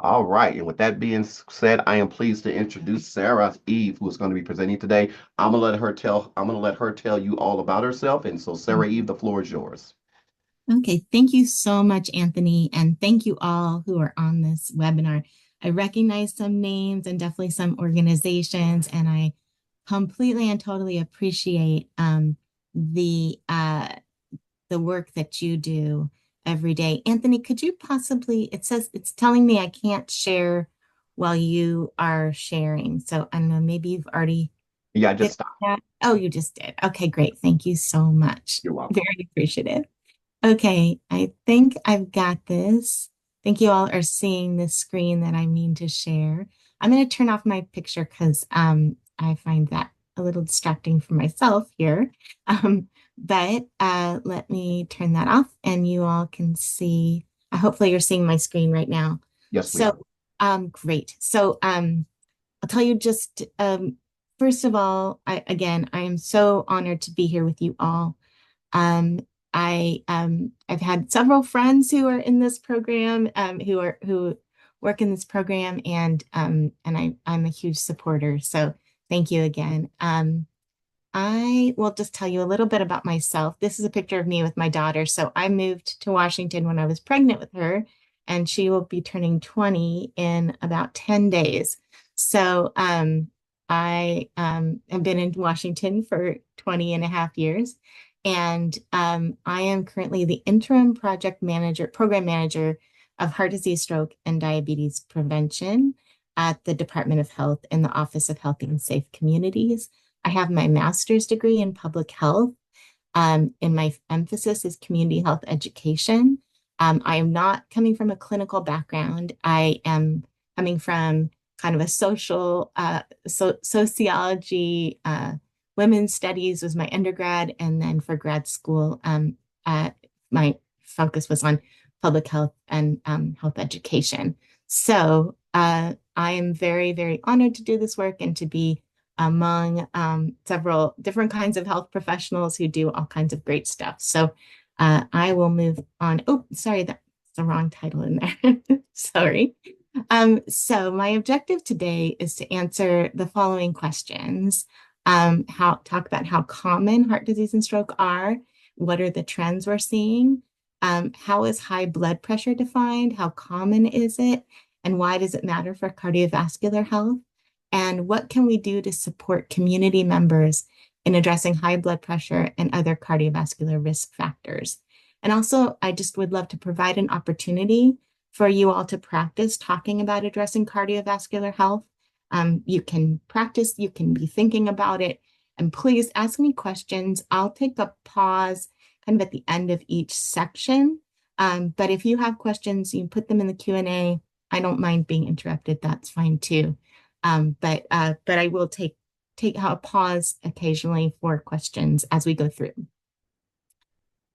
All right. And with that being said, I am pleased to introduce Sarah Eve, who is going to be presenting today. I'm gonna let her tell you all about herself. And so, Sarah Eve, the floor is yours. Okay, thank you so much, Anthony, and thank you all who are on this webinar. I recognize some names and definitely some organizations, and I completely and totally appreciate the work that you do every day. Anthony, could you possibly, it says it's telling me I can't share while you are sharing. So I don't know, maybe you've already Yeah, just fixed stop. that. Oh, you just did. Okay, great. Thank you so much. You're welcome. Very appreciative. Okay, I think I've got this. I think you all are seeing the screen that I mean to share. I'm going to turn off my picture because I find that a little distracting for myself here. But let me turn that off and you all can see. Hopefully, you're seeing my screen right now. Yes, we So, are. great. So, I'll tell you just first of all, I am so honored to be here with you all. Um, I've had several friends who are in this program, who work in this program, and I'm a huge supporter. So thank you again. I will just tell you a little bit about myself. This is a picture of me with my daughter. So I moved to Washington when I was pregnant with her, and she will be turning 20 in about 10 days. So I have been in Washington for 20 and a half years. And I am currently the interim program manager of heart disease, stroke, and diabetes prevention at the Department of Health in the Office of Healthy and Safe Communities. I have my master's degree in public health, and my emphasis is community health education. I am not coming from a clinical background. I am coming from kind of a sociology, women's studies was my undergrad, and then for grad school, my focus was on public health and health education. So I am very, very honored to do this work and to be among several different kinds of health professionals who do all kinds of great stuff. So I will move on. Oh, sorry, that's the wrong title in there. Sorry. So my objective today is to answer the following questions. Talk about how common heart disease and stroke are. What are the trends we're seeing? How is high blood pressure defined? How common is it? And why does it matter for cardiovascular health? And what can we do to support community members in addressing high blood pressure and other cardiovascular risk factors? And also, I just would love to provide an opportunity for you all to practice talking about addressing cardiovascular health. You can practice, you can be thinking about it, and please ask me questions. I'll take a pause kind of at the end of each section. But if you have questions, you can put them in the Q&A. I don't mind being interrupted. That's fine too. But I will take a pause occasionally for questions as we go through.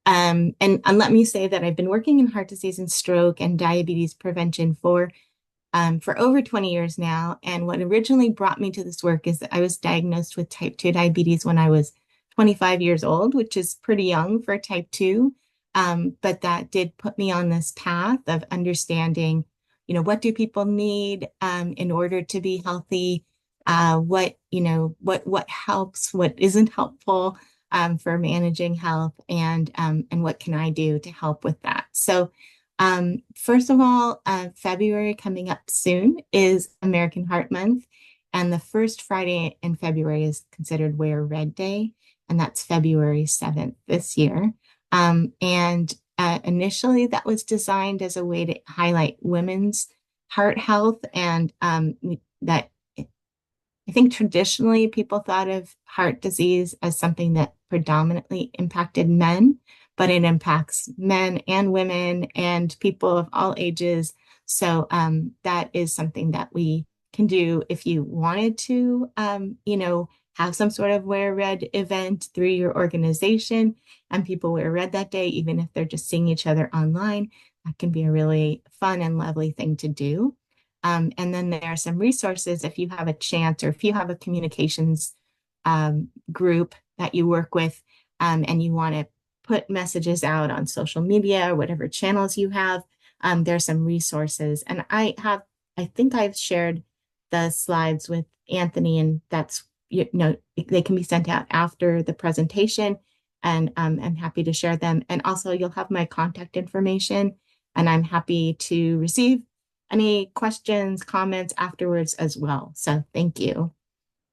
And let me say that I've been working in heart disease and stroke and diabetes prevention for over 20 years now. And what originally brought me to this work is that I was diagnosed with type 2 diabetes when I was 25 years old, which is pretty young for type 2. But that did put me on this path of understanding, what do people need in order to be healthy? What helps, what isn't helpful for managing health, and what can I do to help with that? So first of all, February coming up soon is American Heart Month, and the first Friday in February is considered Wear Red Day, and that's February 7th this year. And initially, that was designed as a way to highlight women's heart health, and that I think traditionally people thought of heart disease as something that predominantly impacted men, but it impacts men and women and people of all ages. So that is something that we can do if you wanted to, have some sort of wear red event through your organization and people wear red that day, even if they're just seeing each other online. That can be a really fun and lovely thing to do. And then there are some resources if you have a chance or if you have a communications group that you work with, and you want to put messages out on social media or whatever channels you have. There's some resources. And I have I think I've shared the slides with Anthony, and that's, they can be sent out after the presentation, and I'm happy to share them. And also, you'll have my contact information, and I'm happy to receive any questions, comments afterwards as well. So thank you.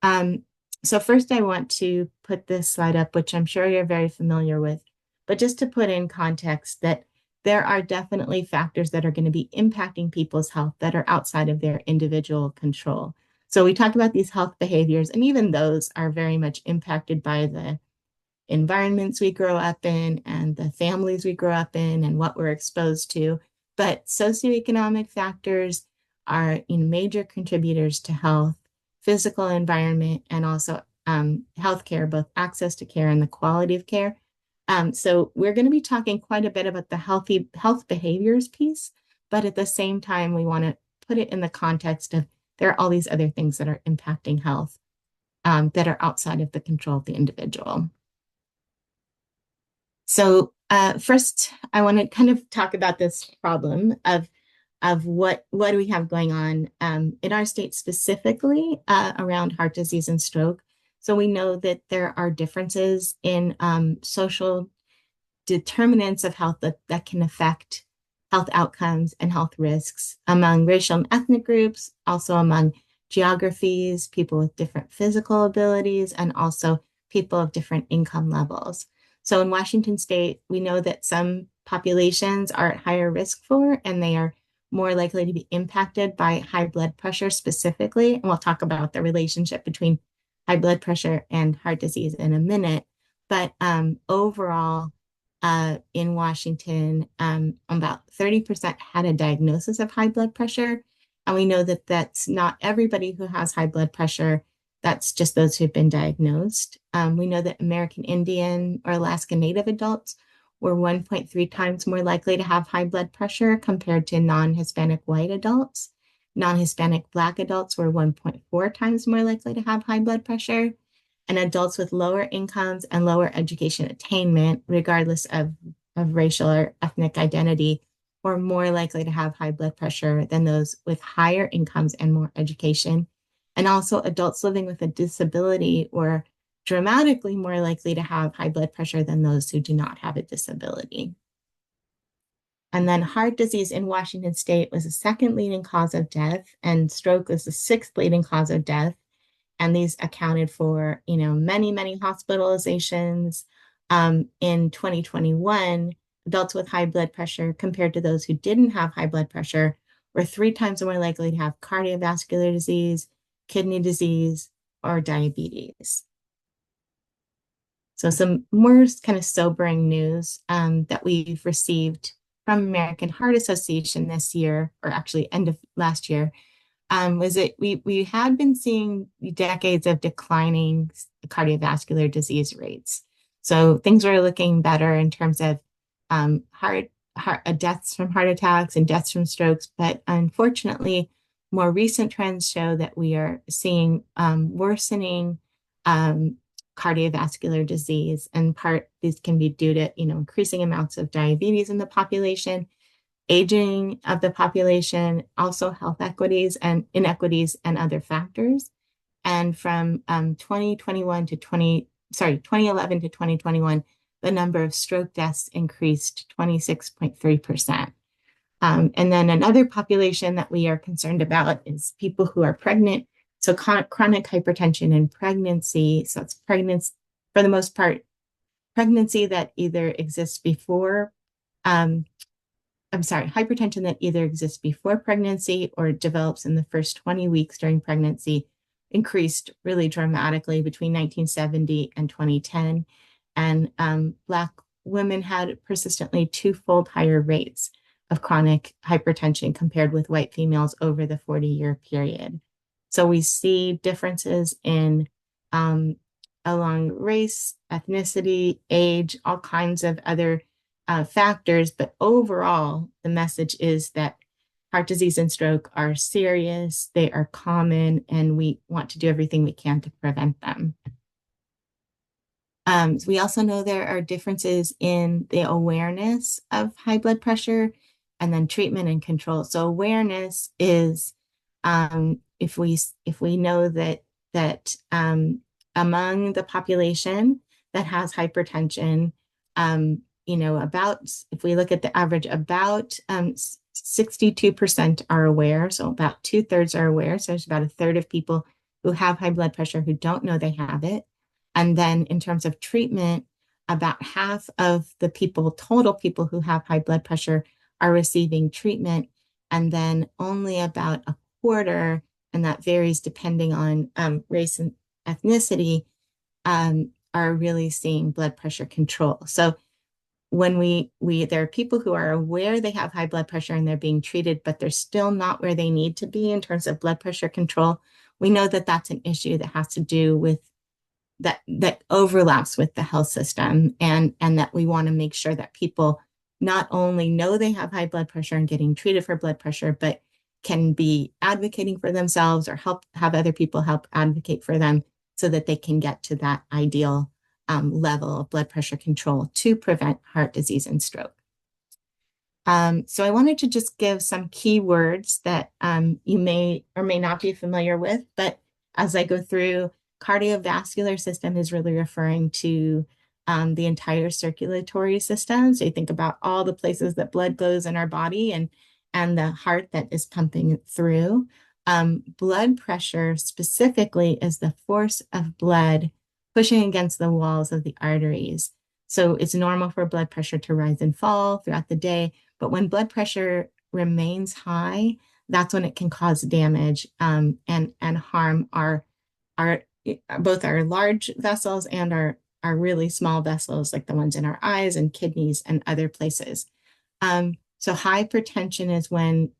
Um, so first, I want to put this slide up, which I'm sure you're very familiar with, but just to put in context that there are definitely factors that are going to be impacting people's health that are outside of their individual control. So we talk about these health behaviors, and even those are very much impacted by the environments we grow up in and the families we grow up in and what we're exposed to. But socioeconomic factors are major contributors to health, physical environment, and also healthcare, both access to care and the quality of care. So we're going to be talking quite a bit about the health behaviors piece, but at the same time, we want to put it in the context of there are all these other things that are impacting health that are outside of the control of the individual. So first, I want to kind of talk about this problem of what do we have going on in our state specifically around heart disease and stroke. So we know that there are differences in social determinants of health that can affect health outcomes and health risks among racial and ethnic groups, also among geographies, people with different physical abilities, and also people of different income levels. So in Washington state, we know that some populations are at higher risk for, and they are more likely to be impacted by high blood pressure specifically. And we'll talk about the relationship between high blood pressure and heart disease in a minute. But overall, in Washington, about 30% had a diagnosis of high blood pressure. And we know that that's not everybody who has high blood pressure. That's just those who've been diagnosed. We know that American Indian or Alaska Native adults were 1.3 times more likely to have high blood pressure compared to non-Hispanic white adults. Non-Hispanic Black adults were 1.4 times more likely to have high blood pressure. And adults with lower incomes and lower education attainment, regardless of racial or ethnic identity, were more likely to have high blood pressure than those with higher incomes and more education. And also, adults living with a disability were dramatically more likely to have high blood pressure than those who do not have a disability. And then heart disease in Washington state was the second leading cause of death, and stroke was the sixth leading cause of death. And these accounted for, many, many hospitalizations. In 2021, adults with high blood pressure compared to those who didn't have high blood pressure were 3 times more likely to have cardiovascular disease, kidney disease, or diabetes. So some more kind of sobering news that we've received from American Heart Association this year, or actually end of last year, was that we had been seeing decades of declining cardiovascular disease rates. So things were looking better in terms of deaths from heart attacks and deaths from strokes. But unfortunately, more recent trends show that we are seeing worsening cardiovascular disease. And these can be due to increasing amounts of diabetes in the population, aging of the population, also health equities and inequities and other factors. And from 2011 to 2021, the number of stroke deaths increased 26.3%. And then another population that we are concerned about is people who are pregnant. So chronic hypertension in pregnancy. So it's pregnancy, for the most part, pregnancy that either exists before hypertension that either exists before pregnancy or develops in the first 20 weeks during pregnancy increased really dramatically between 1970 and 2010. And Black women had persistently twofold higher rates of chronic hypertension compared with white females over the 40-year period. So we see differences in along race, ethnicity, age, all kinds of other factors, but overall, the message is that heart disease and stroke are serious, they are common, and we want to do everything we can to prevent them. We also know there are differences in the awareness of high blood pressure and then treatment and control. So awareness is If we know that among the population that has hypertension, about if we look at the average, about 62% are aware, so about two-thirds are aware. So there's about a third of people who have high blood pressure who don't know they have it. And then in terms of treatment, about half of the total people who have high blood pressure are receiving treatment, and then only about a quarter, and that varies depending on race and ethnicity, are really seeing blood pressure control. So when there are people who are aware they have high blood pressure and they're being treated, but they're still not where they need to be in terms of blood pressure control, we know that that's an issue that has to do with that overlaps with the health system, and that we want to make sure that people not only know they have high blood pressure and getting treated for blood pressure, but can be advocating for themselves or have other people help advocate for them so that they can get to that ideal level of blood pressure control to prevent heart disease and stroke. So I wanted to just give some key words that you may or may not be familiar with, but as I go through, cardiovascular system is really referring to the entire circulatory system. So you think about all the places that blood goes in our body, and the heart that is pumping it through. Blood pressure specifically is the force of blood pushing against the walls of the arteries. So it's normal for blood pressure to rise and fall throughout the day, but when blood pressure remains high, that's when it can cause damage and harm our both our large vessels and our really small vessels, like the ones in our eyes and kidneys and other places. So hypertension is when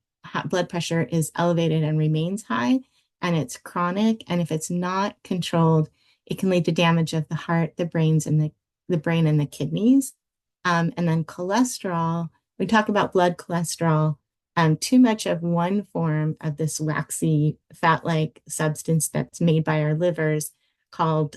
blood pressure is elevated and remains high, and it's chronic. And if it's not controlled, it can lead to damage of the heart, the brains, and the brain and the kidneys. And then cholesterol, we talk about blood cholesterol. Too much of one form of this waxy fat-like substance that's made by our livers called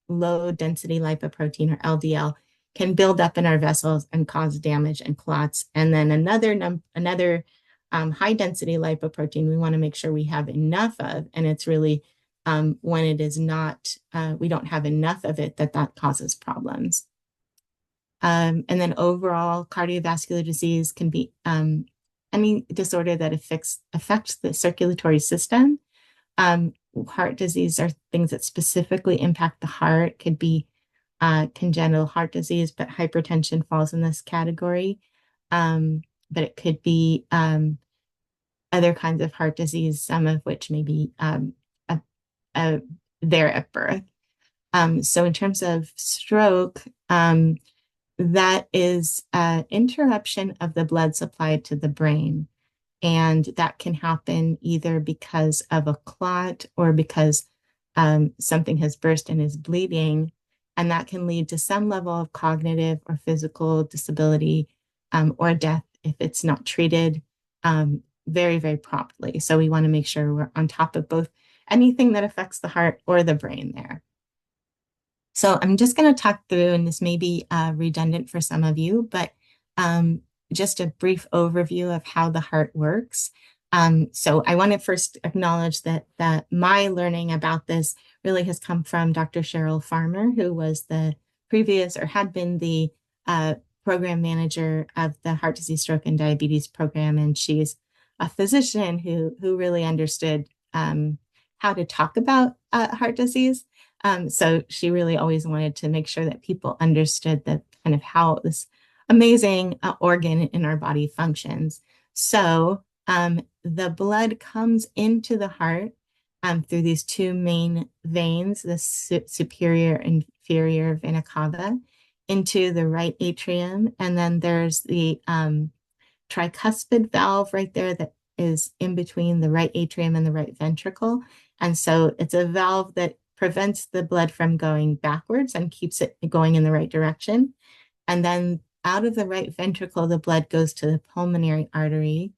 low density lipoprotein, or LDL, can build up in our vessels and cause damage and clots. And then another high density lipoprotein we want to make sure we have enough of, and it's really when it is not, we don't have enough of it, that causes problems. And then overall cardiovascular disease can be any disorder that affects the circulatory system. Heart disease are things that specifically impact the heart, could be congenital heart disease, but hypertension falls in this category. But it could be other kinds of heart disease, some of which may be there at birth. So in terms of stroke, that is interruption of the blood supply to the brain. And that can happen either because of a clot or because something has burst and is bleeding. And that can lead to some level of cognitive or physical disability or death if it's not treated very, very promptly. So we want to make sure we're on top of both anything that affects the heart or the brain there. So I'm just going to talk through, and this may be redundant for some of you, but just a brief overview of how the heart works. So I want to first acknowledge that my learning about this really has come from Dr. Cheryl Farmer, who was the previous or had been the program manager of the Heart Disease, Stroke, and Diabetes program. And she's a physician who really understood how to talk about heart disease. So she really always wanted to make sure that people understood that kind of how this amazing organ in our body functions. So the blood comes into the heart through these two main veins, the superior and inferior vena cava, into the right atrium. And then there's the tricuspid valve right there that is in between the right atrium and the right ventricle. And so it's a valve that prevents the blood from going backwards and keeps it going in the right direction. And then out of the right ventricle, the blood goes to the pulmonary artery.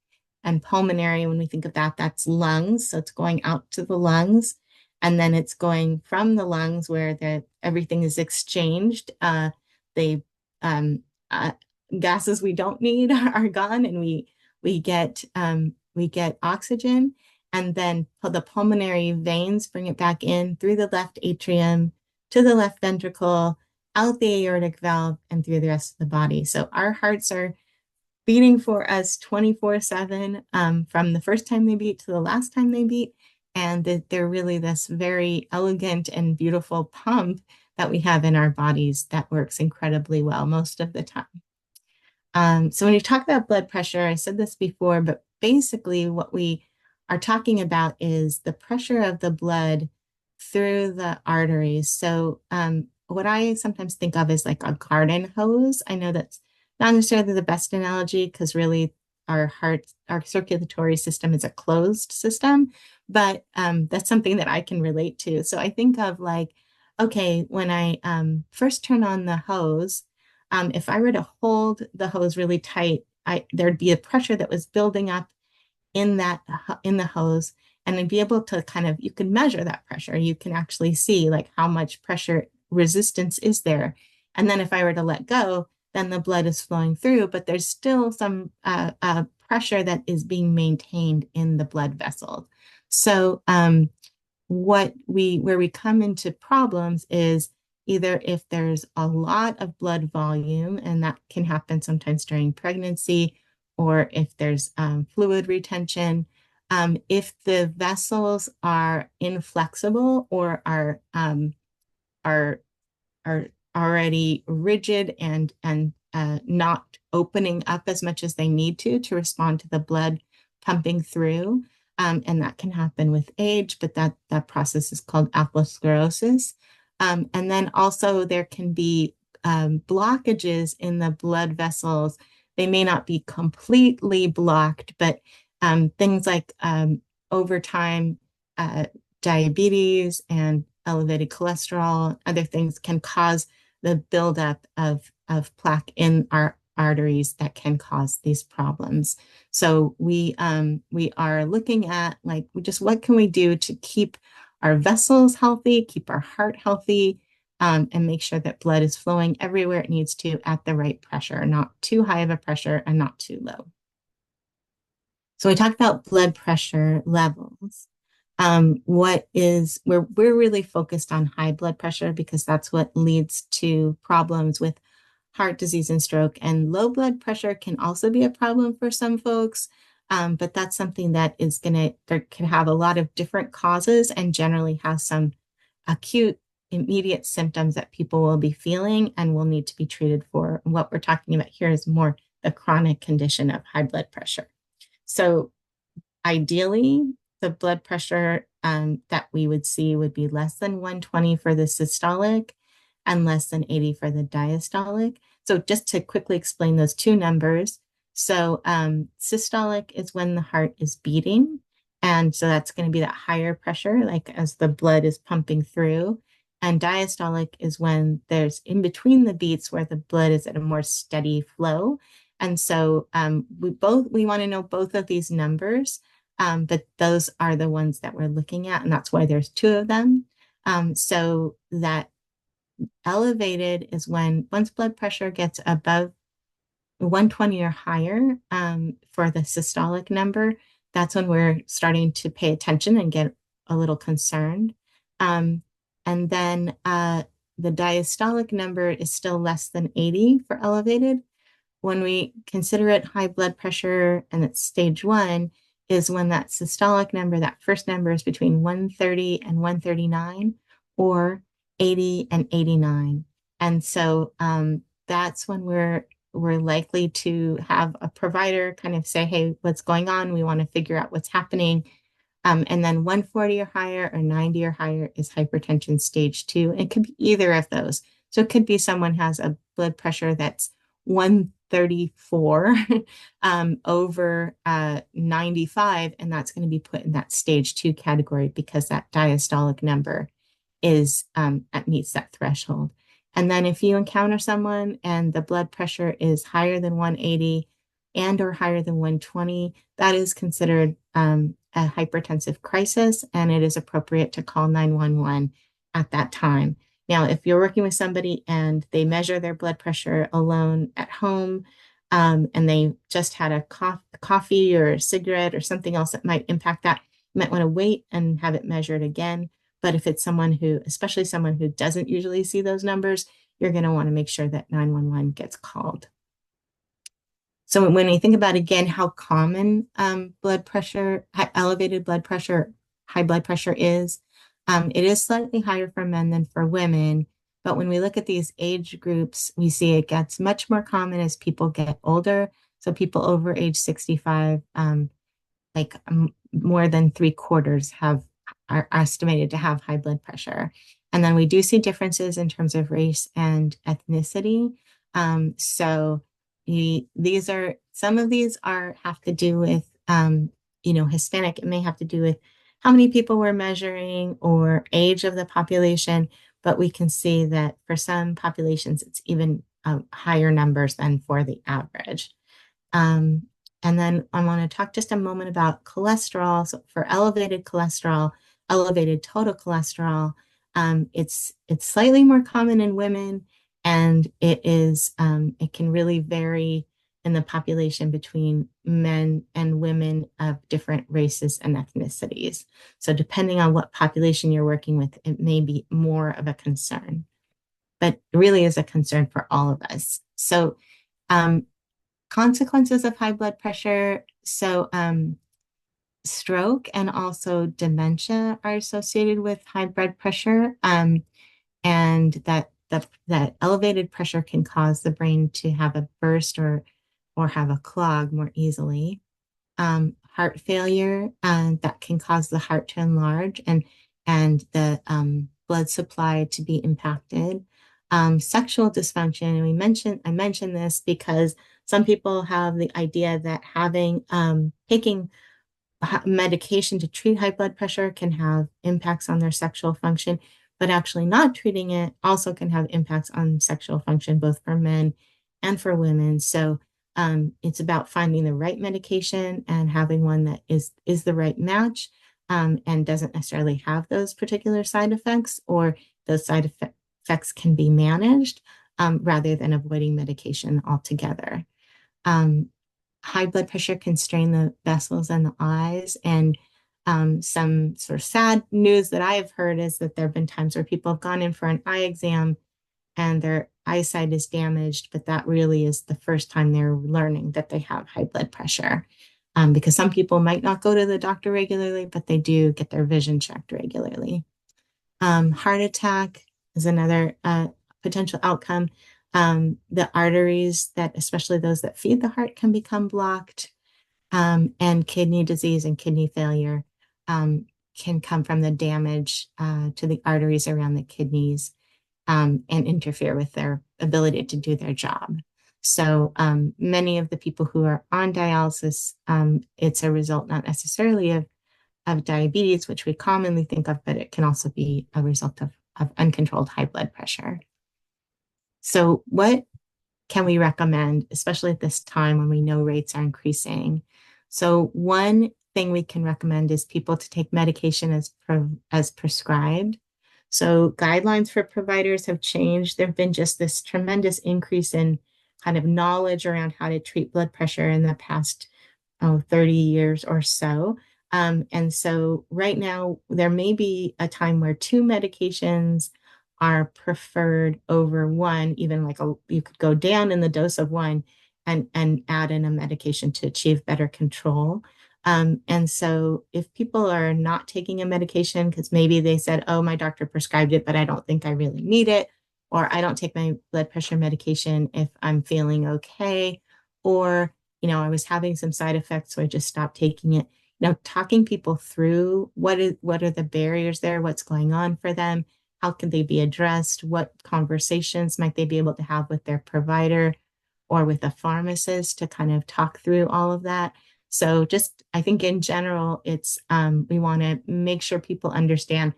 And pulmonary, when we think of that, that's lungs. So it's going out to the lungs. And then it's going from the lungs where everything is exchanged. They gases we don't need are gone, and we get oxygen. and then the pulmonary veins bring it back in through the left atrium to the left ventricle, out the aortic valve, and through the rest of the body. So our hearts are beating for us 24/7 from the first time they beat to the last time they beat. And that they're really this very elegant and beautiful pump that we have in our bodies that works incredibly well most of the time. So when you talk about blood pressure, I said this before, but basically what we are talking about is the pressure of the blood through the arteries. So what I sometimes think of is like a garden hose. I know that's not necessarily the best analogy because really our circulatory system is a closed system, but that's something that I can relate to. So I think of like, okay, when I first turn on the hose, if I were to hold the hose really tight, there'd be a pressure that was building up in the hose, and I'd be able to kind of you can measure that pressure. You can actually see like how much pressure resistance is there. And then if I were to let go, then the blood is flowing through, but there's still some pressure that is being maintained in the blood vessels. So where we come into problems is either if there's a lot of blood volume, and that can happen sometimes during pregnancy, or if there's fluid retention, if the vessels are inflexible or are are already rigid and not opening up as much as they need to respond to the blood pumping through. And that can happen with age, but that process is called atherosclerosis. And then also there can be blockages in the blood vessels. They may not be completely blocked, but things like over time, diabetes and elevated cholesterol, other things can cause the buildup of plaque in our arteries that can cause these problems. So we are looking at like just what can we do to keep our vessels healthy, keep our heart healthy, and make sure that blood is flowing everywhere it needs to at the right pressure, not too high of a pressure and not too low. So we talked about blood pressure levels. We're really focused on high blood pressure because that's what leads to problems with heart disease and stroke. And low blood pressure can also be a problem for some folks, but that's something that there can have a lot of different causes and generally has some acute, immediate symptoms that people will be feeling and will need to be treated for. And what we're talking about here is more the chronic condition of high blood pressure. So ideally, the blood pressure that we would see would be less than 120 for the systolic and less than 80 for the diastolic. So just to quickly explain those two numbers. So systolic is when the heart is beating. And so that's going to be that higher pressure, like as the blood is pumping through. And diastolic is when there's in between the beats where the blood is at a more steady flow. And so we want to know both of these numbers, but those are the ones that we're looking at, and that's why there's two of them. So that elevated is when once blood pressure gets above 120 or higher for the systolic number, that's when we're starting to pay attention and get a little concerned. And then the diastolic number is still less than 80 for elevated. When we consider it high blood pressure and it's stage 1 is when that systolic number, that first number is between 130 and 139 or 80 and 89. And so that's when we're likely to have a provider kind of say, hey, what's going on? We want to figure out what's happening. And then 140 or higher or 90 or higher is hypertension stage 2. It could be either of those. So it could be someone has a blood pressure that's 134 over 95, and that's going to be put in that stage 2 category because that diastolic number is meets that threshold. And then if you encounter someone and the blood pressure is higher than 180 and or higher than 120, that is considered a hypertensive crisis, and it is appropriate to call 911 at that time. Now, if you're working with somebody and they measure their blood pressure alone at home, and they just had a coffee or a cigarette or something else that might impact that, might want to wait and have it measured again. But if it's someone who, especially someone who doesn't usually see those numbers, you're going to want to make sure that 911 gets called. So when we think about again how common blood pressure, elevated blood pressure, high blood pressure is, it is slightly higher for men than for women. But when we look at these age groups, we see it gets much more common as people get older. So people over age 65, more than three-quarters are estimated to have high blood pressure. And then we do see differences in terms of race and ethnicity. So these are some of these are have to do with Hispanic. It may have to do with how many people we're measuring or age of the population, but we can see that for some populations it's even higher numbers than for the average. Um, and then I want to talk just a moment about cholesterol. So for elevated cholesterol, elevated total cholesterol, it's slightly more common in women, and it can really vary in the population between men and women of different races and ethnicities. So depending on what population you're working with, it may be more of a concern, but really is a concern for all of us. So um, consequences of high blood pressure. So, stroke and also dementia are associated with high blood pressure, and that elevated pressure can cause the brain to have a burst or have a clog more easily. Heart failure, that can cause the heart to enlarge and the blood supply to be impacted. Sexual dysfunction, and I mentioned this because some people have the idea that having taking medication to treat high blood pressure can have impacts on their sexual function, but actually not treating it also can have impacts on sexual function, both for men and for women. So it's about finding the right medication and having one that is the right match, and doesn't necessarily have those particular side effects, or those effects can be managed, rather than avoiding medication altogether. Um, High blood pressure can strain the vessels in the eyes. And some sort of sad news that I have heard is that there have been times where people have gone in for an eye exam and their eyesight is damaged, but that really is the first time they're learning that they have high blood pressure. Because some people might not go to the doctor regularly, but they do get their vision checked regularly. Heart attack is another potential outcome. The arteries that, especially those that feed the heart, can become blocked, and kidney disease and kidney failure can come from the damage to the arteries around the kidneys, and interfere with their ability to do their job. So many of the people who are on dialysis, it's a result not necessarily of diabetes, which we commonly think of, but it can also be a result of uncontrolled high blood pressure. So what can we recommend, especially at this time when we know rates are increasing? So one thing we can recommend is people to take medication as prescribed. So guidelines for providers have changed. There have been just this tremendous increase in kind of knowledge around how to treat blood pressure in the past 30 years or so. And so right now, there may be a time where two medications are preferred over one, even you could go down in the dose of one and add in a medication to achieve better control. And so if people are not taking a medication because maybe they said, oh, my doctor prescribed it, but I don't think I really need it, or I don't take my blood pressure medication if I'm feeling okay, or I was having some side effects, so I just stopped taking it. Talking people through what are the barriers there, what's going on for them, how can they be addressed, what conversations might they be able to have with their provider or with a pharmacist to kind of talk through all of that. So just, I think in general, it's we want to make sure people understand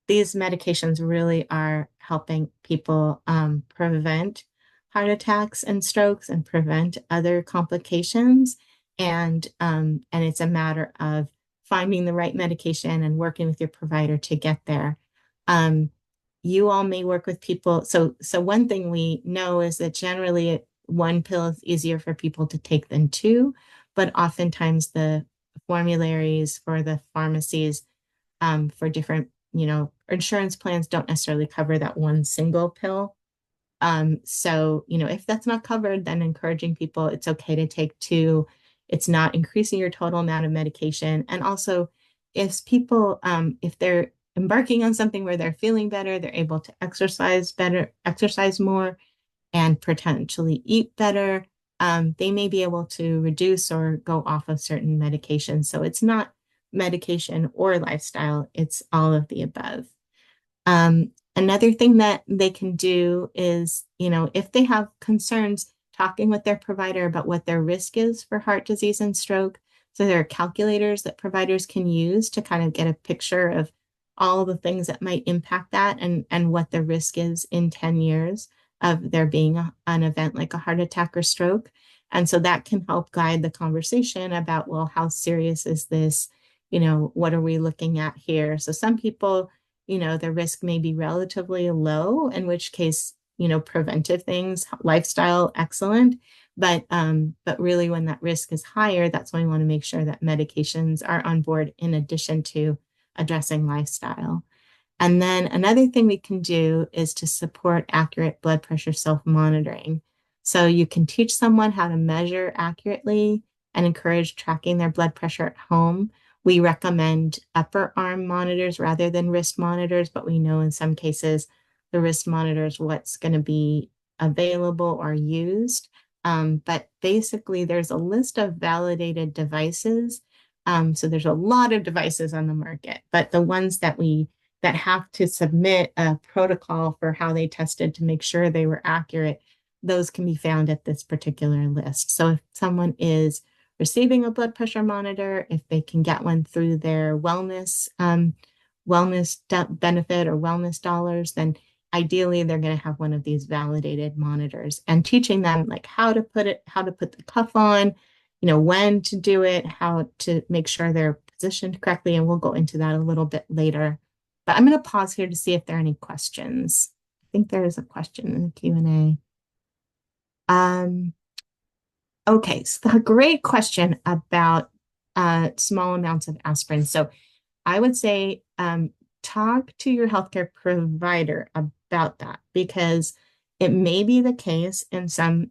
these medications really are helping people prevent heart attacks and strokes and prevent other complications. And it's a matter of finding the right medication and working with your provider to get there. You all may work with people. So one thing we know is that generally one pill is easier for people to take than two, but oftentimes the formularies for the pharmacies for different, insurance plans don't necessarily cover that one single pill. So, if that's not covered, then encouraging people, it's okay to take two. It's not increasing your total amount of medication. And also, if they're embarking on something where they're feeling better, they're able to exercise better, exercise more, and potentially eat better, they may be able to reduce or go off of certain medications. So it's not medication or lifestyle, it's all of the above. Another thing that they can do is, if they have concerns, talking with their provider about what their risk is for heart disease and stroke. So there are calculators that providers can use to kind of get a picture of all the things that might impact that and what the risk is in 10 years of there being an event like a heart attack or stroke. And so that can help guide the conversation about, well, how serious is this? What are we looking at here? So some people, the risk may be relatively low, in which case, preventive things, lifestyle, excellent. But really when that risk is higher, that's when we want to make sure that medications are on board in addition to addressing lifestyle. And then another thing we can do is to support accurate blood pressure self-monitoring. So you can teach someone how to measure accurately and encourage tracking their blood pressure at home. We recommend upper arm monitors rather than wrist monitors, but we know in some cases the wrist monitor is what's going to be available or used. But basically, there's a list of validated devices. So there's a lot of devices on the market, but the ones that have to submit a protocol for how they tested to make sure they were accurate, those can be found at this particular list. So if someone is receiving a blood pressure monitor, if they can get one through their wellness benefit or wellness dollars, then ideally they're going to have one of these validated monitors, and teaching them like how to put the cuff on, when to do it, how to make sure they're positioned correctly. And we'll go into that a little bit later. But I'm going to pause here to see if there are any questions. I think there is a question in the Q&A. Okay, so a great question about small amounts of aspirin. So I would say talk to your healthcare provider about that, because it may be the case in some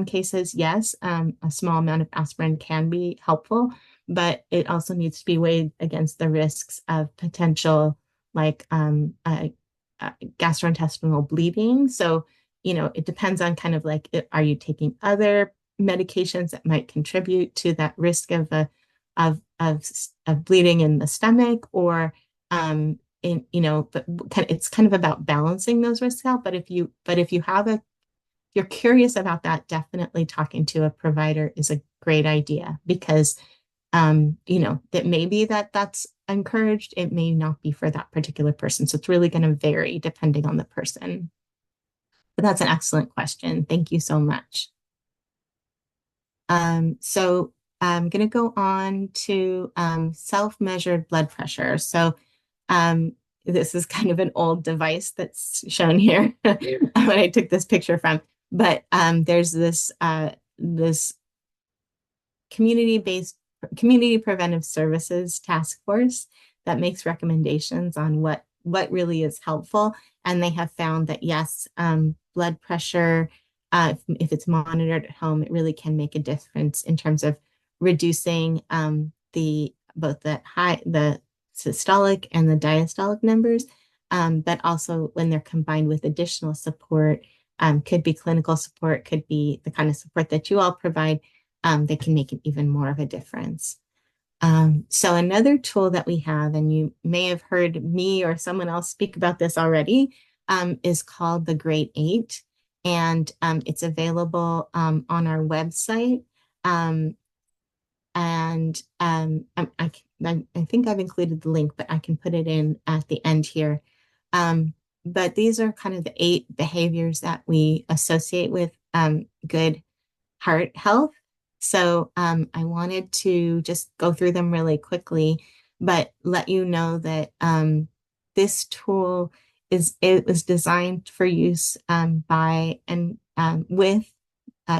cases, yes, a small amount of aspirin can be helpful, but it also needs to be weighed against the risks of potential like gastrointestinal bleeding. So, it depends on kind of like, are you taking other medications that might contribute to that risk of bleeding in the stomach, or but it's kind of about balancing those risks out. But if you're curious about that, definitely talking to a provider is a great idea, because that maybe that's encouraged. It may not be for that particular person. So it's really going to vary depending on the person. But that's an excellent question. Thank you so much. So I'm going to go on to self-measured blood pressure. So this is kind of an old device that's shown here when I took this picture from. But there's this community preventive services task force that makes recommendations on what really is helpful. And they have found that yes, blood pressure, if it's monitored at home, it really can make a difference in terms of reducing both the systolic and the diastolic numbers, but also when they're combined with additional support, could be clinical support, could be the kind of support that you all provide, they can make it even more of a difference. So another tool that we have, and you may have heard me or someone else speak about this already, is called the Great 8. And it's available on our website. I think I've included the link, but I can put it in at the end here. But these are kind of the 8 behaviors that we associate with good heart health. So I wanted to just go through them really quickly, but let you know that this tool was designed for use by and with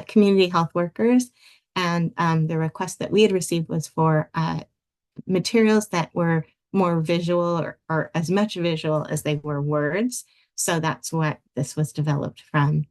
community health workers. And the request that we had received was for materials that were more visual or as much visual as they were words. So that's what this was developed from.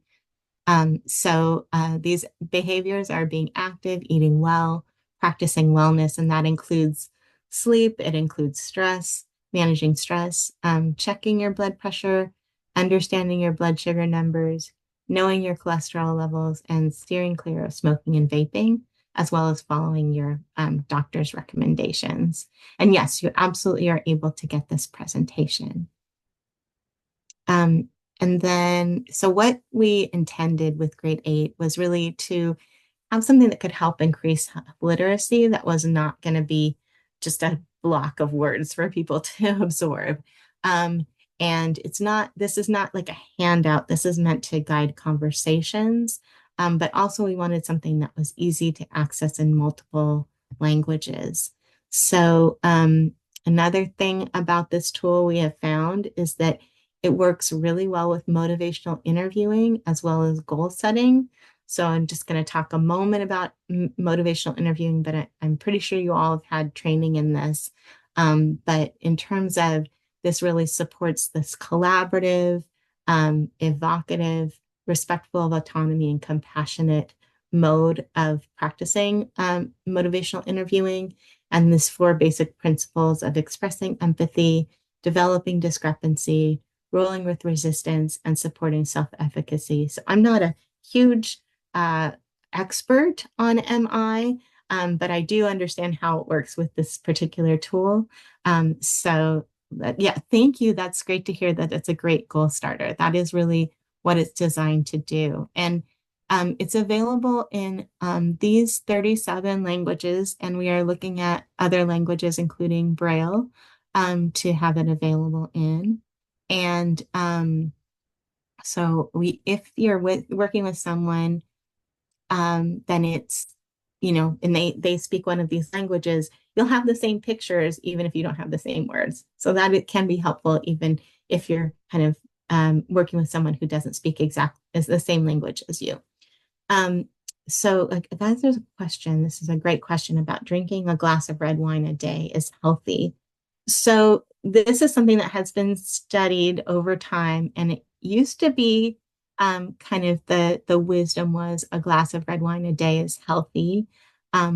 These behaviors are being active, eating well, practicing wellness, and that includes sleep, it includes stress, managing stress, checking your blood pressure, understanding your blood sugar numbers, knowing your cholesterol levels, and steering clear of smoking and vaping, as well as following your doctor's recommendations. And yes, you absolutely are able to get this presentation. Um, and then, so what we intended with grade 8 was really to have something that could help increase literacy that was not going to be just a block of words for people to absorb. Um, and this is not like a handout. This is meant to guide conversations. But also we wanted something that was easy to access in multiple languages. So another thing about this tool we have found is that it works really well with motivational interviewing as well as goal setting. So I'm just going to talk a moment about motivational interviewing, but I'm pretty sure you all have had training in this. But in terms of this really supports this collaborative, evocative, respectful of autonomy and compassionate mode of practicing motivational interviewing. And this 4 basic principles of expressing empathy, developing discrepancy, rolling with resistance, and supporting self-efficacy. So I'm not a huge uh, expert on MI, but I do understand how it works with this particular tool. Yeah, thank you. That's great to hear that it's a great goal starter. That is really what it's designed to do. And it's available in these 37 languages, and we are looking at other languages, including Braille, to have it available in. And if you're working with someone, then it's, and they speak one of these languages, you'll have the same pictures even if you don't have the same words. So that it can be helpful even if you're kind of working with someone who doesn't speak exactly as the same language as you. Guys, there's a question. This is a great question about drinking a glass of red wine a day is healthy. So this is something that has been studied over time, and it used to be kind of the wisdom was a glass of red wine a day is healthy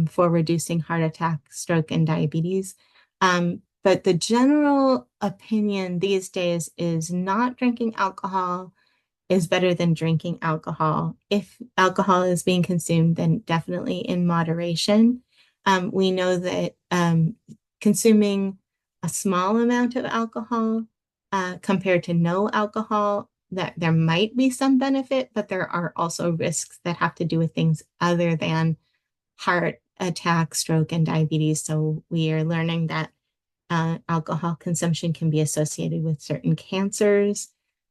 for reducing heart attack, stroke, and diabetes. But the general opinion these days is not drinking alcohol is better than drinking alcohol. If alcohol is being consumed, then definitely in moderation. We know that consuming a small amount of alcohol compared to no alcohol, that there might be some benefit, but there are also risks that have to do with things other than heart attack, stroke, and diabetes. So we are learning that alcohol consumption can be associated with certain cancers.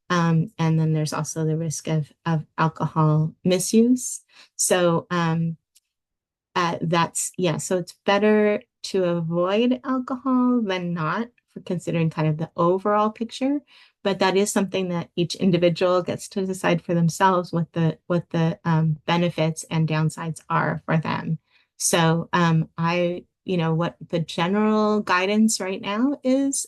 And then there's also the risk of alcohol misuse. So so it's better to avoid alcohol than not for considering kind of the overall picture. But that is something that each individual gets to decide for themselves what the benefits and downsides are for them. So what the general guidance right now is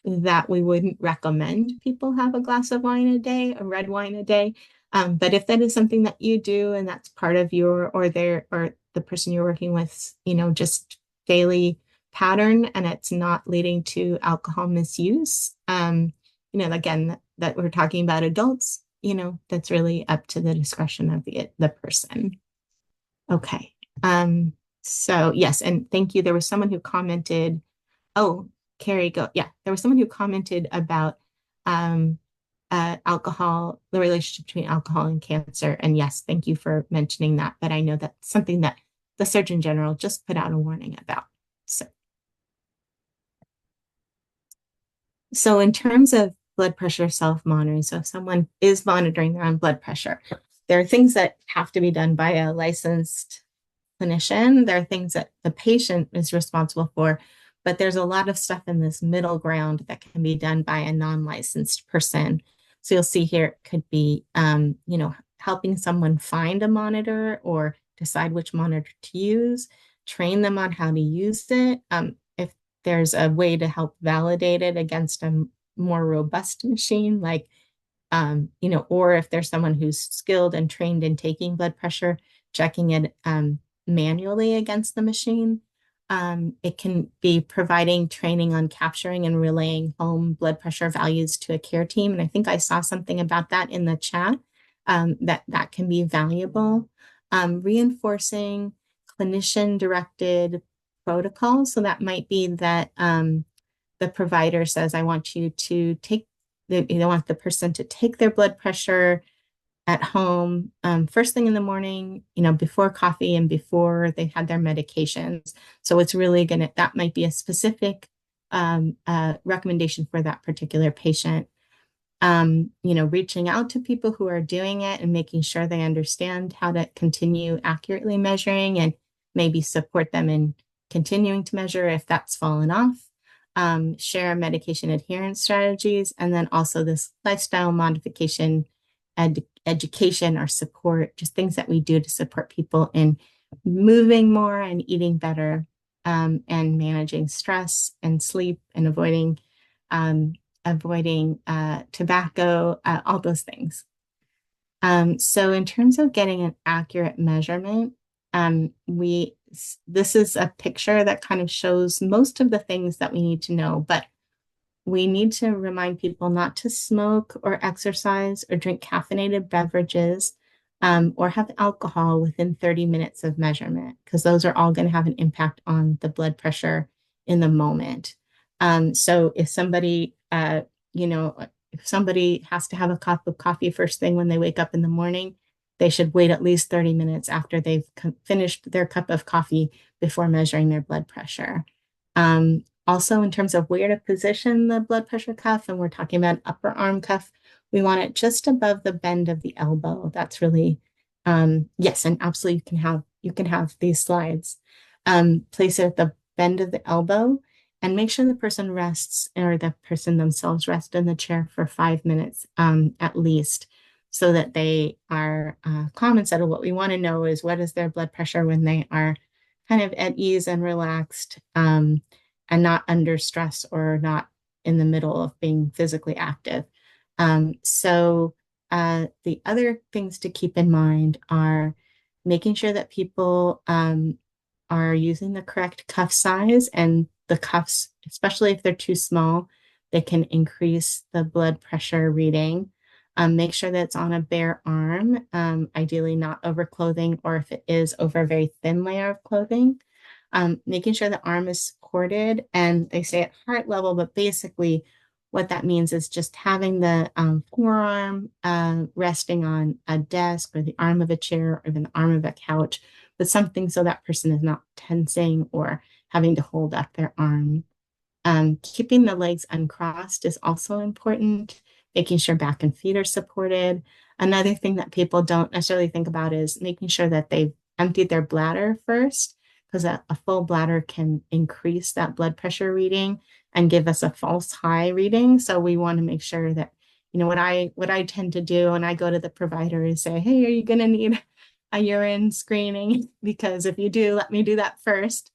that we wouldn't recommend people have a glass of wine a day, a red wine a day. But if that is something that you do and that's part of your or the person you're working with, just daily pattern and it's not leading to alcohol misuse, again, that we're talking about adults, that's really up to the discretion of the person. Okay. So yes, and thank you. There was someone who commented, oh, Carrie, go. Yeah, there was someone who commented about alcohol, the relationship between alcohol and cancer. And yes, thank you for mentioning that. But I know that's something that the Surgeon General just put out a warning about. So in terms of blood pressure self-monitoring, so if someone is monitoring their own blood pressure, there are things that have to be done by a licensed clinician. There are things that the patient is responsible for, but there's a lot of stuff in this middle ground that can be done by a non-licensed person. So you'll see here it could be, helping someone find a monitor or decide which monitor to use, train them on how to use it. there's a way to help validate it against a more robust machine, like or if there's someone who's skilled and trained in taking blood pressure, checking it manually against the machine. It can be providing training on capturing and relaying home blood pressure values to a care team. And I think I saw something about that in the chat, that can be valuable. Reinforcing clinician-directed protocols. So that might be that the provider says, I want you to take they want the person to take their blood pressure at home first thing in the morning, before coffee and before they had their medications. So it's really that might be a specific recommendation for that particular patient. Reaching out to people who are doing it and making sure they understand how to continue accurately measuring and maybe support them in continuing to measure if that's fallen off. Share medication adherence strategies, and then also this lifestyle modification education or support, just things that we do to support people in moving more and eating better, and managing stress and sleep and avoiding tobacco, all those things. So in terms of getting an accurate measurement, this is a picture that kind of shows most of the things that we need to know, but we need to remind people not to smoke or exercise or drink caffeinated beverages, or have alcohol within 30 minutes of measurement, because those are all going to have an impact on the blood pressure in the moment. So if somebody, if somebody has to have a cup of coffee first thing when they wake up in the morning, they should wait at least 30 minutes after they've finished their cup of coffee before measuring their blood pressure. Also, in terms of where to position the blood pressure cuff, and we're talking about upper arm cuff, we want it just above the bend of the elbow. That's really, yes, and absolutely you can have these slides. Place it at the bend of the elbow and make sure the person rests, or the person themselves rest in the chair for 5 minutes at least, so that they are calm and settled. What we want to know is, what is their blood pressure when they are kind of at ease and relaxed, and not under stress or not in the middle of being physically active. So the other things to keep in mind are making sure that people are using the correct cuff size, and the cuffs, especially if they're too small, they can increase the blood pressure reading. Make sure that it's on a bare arm, ideally not over clothing, or if it is, over a very thin layer of clothing. Making sure the arm is supported, and they say at heart level, but basically what that means is just having the forearm resting on a desk or the arm of a chair or even the arm of a couch, but something so that person is not tensing or having to hold up their arm. Keeping the legs uncrossed is also important, making sure back and feet are supported. Another thing that people don't necessarily think about is making sure that they've emptied their bladder first, because a full bladder can increase that blood pressure reading and give us a false high reading. So we want to make sure that, what I tend to do when I go to the provider is say, hey, are you going to need a urine screening? Because if you do, let me do that first,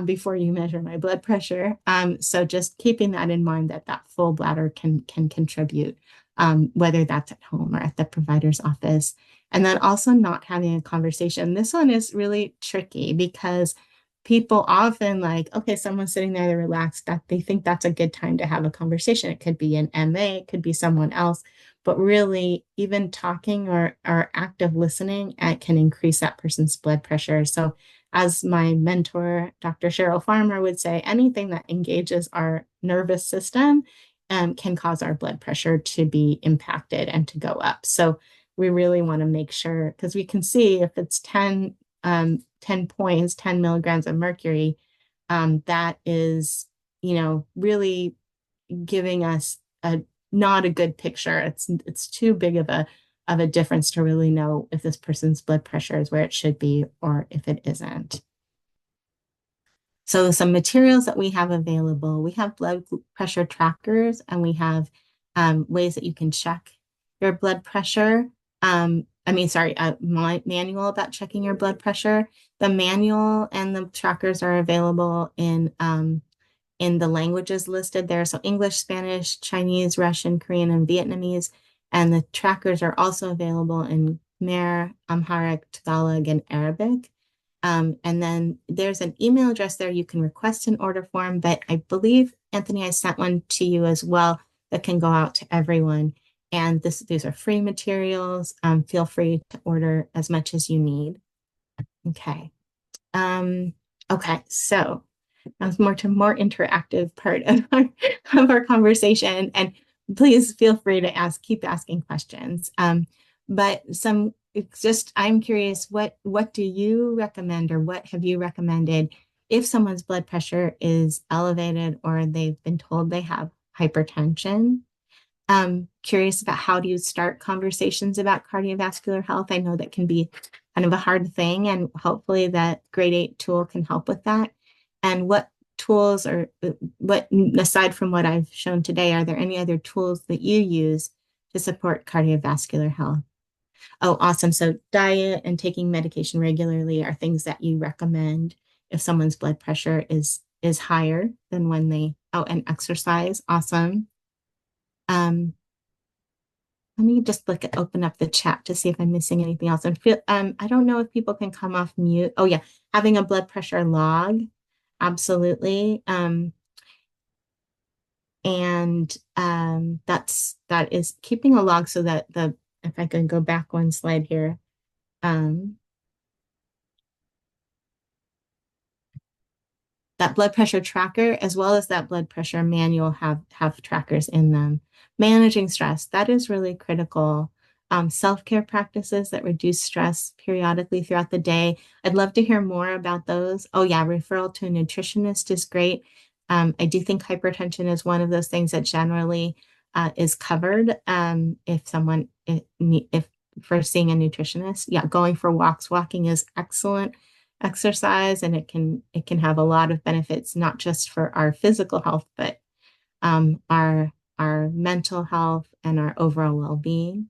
before you measure my blood pressure. So just keeping that in mind, that full bladder can contribute, whether that's at home or at the provider's office. And then also not having a conversation. This one is really tricky because people often okay, someone's sitting there, they're relaxed, that they think that's a good time to have a conversation. It could be an MA, it could be someone else, but really even talking or active listening can increase that person's blood pressure. So as my mentor, Dr. Cheryl Farmer, would say, anything that engages our nervous system can cause our blood pressure to be impacted and to go up. So we really want to make sure, because we can see if it's 10 points, 10 milligrams of mercury, that is, really giving us not a good picture. It's too big of a difference to really know if this person's blood pressure is where it should be or if it isn't. So some materials that we have available, we have blood pressure trackers, and we have ways that you can check your blood pressure. My manual about checking your blood pressure. The manual and the trackers are available in in the languages listed there. So English, Spanish, Chinese, Russian, Korean, and Vietnamese. And the trackers are also available in Khmer, Amharic, Tagalog, and Arabic. And then there's an email address there. You can request an order form, but I believe, Anthony, I sent one to you as well that can go out to everyone. And these are free materials. Feel free to order as much as you need. Okay. Um, okay, so that's more interactive part of our conversation. And please feel free to keep asking questions. But it's just I'm curious, what do you recommend or what have you recommended if someone's blood pressure is elevated or they've been told they have hypertension? Curious about how do you start conversations about cardiovascular health? I know that can be kind of a hard thing, and hopefully that grade 8 tool can help with that. And what tools or what, aside from what I've shown today, are there any other tools that you use to support cardiovascular health? Oh, awesome. So diet and taking medication regularly are things that you recommend if someone's blood pressure is higher than when and exercise. Awesome. Let me just open up the chat to see if I'm missing anything else. And I don't know if people can come off mute. Oh yeah, having a blood pressure log, absolutely. And that is keeping a log so that if I can go back one slide here, that blood pressure tracker as well as that blood pressure manual have trackers in them. Managing stress, that is really critical. Self-care practices that reduce stress periodically throughout the day. I'd love to hear more about those. Oh yeah, referral to a nutritionist is great. I do think hypertension is one of those things that generally is covered if for seeing a nutritionist. Yeah, going for walks. Walking is excellent exercise, and it can have a lot of benefits, not just for our physical health, but our mental health and our overall well-being.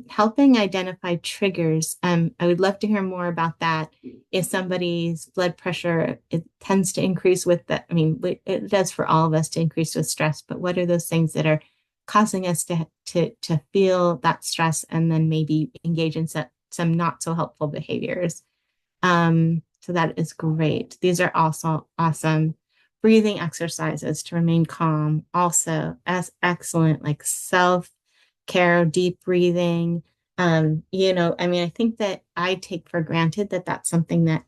Helping identify triggers. I would love to hear more about that. If somebody's blood pressure, it tends to increase with it does for all of us to increase with stress, but what are those things that are causing us to feel that stress and then maybe engage in some not so helpful behaviors? So that is great. These are also awesome. Breathing exercises to remain calm, also as excellent, like self-care, deep breathing. I think that I take for granted that that's something that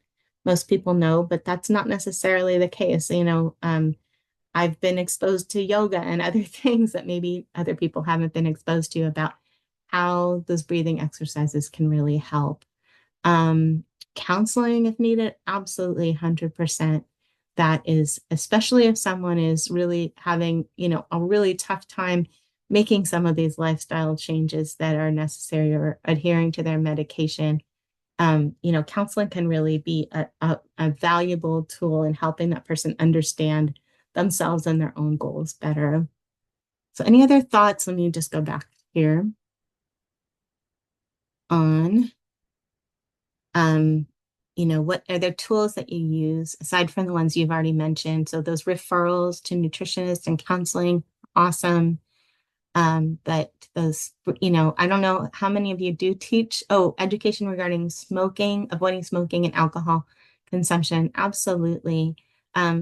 most people know, but that's not necessarily the case. I've been exposed to yoga and other things that maybe other people haven't been exposed to about how those breathing exercises can really help. Counseling if needed, absolutely 100%. That is, especially if someone is really having, a really tough time making some of these lifestyle changes that are necessary or adhering to their medication. Counseling can really be a valuable tool in helping that person understand themselves and their own goals better. So any other thoughts? Let me just go back here on what are there tools that you use aside from the ones you've already mentioned? So those referrals to nutritionists and counseling, awesome. But those, I don't know how many of you do teach, education regarding avoiding smoking and alcohol consumption. Absolutely.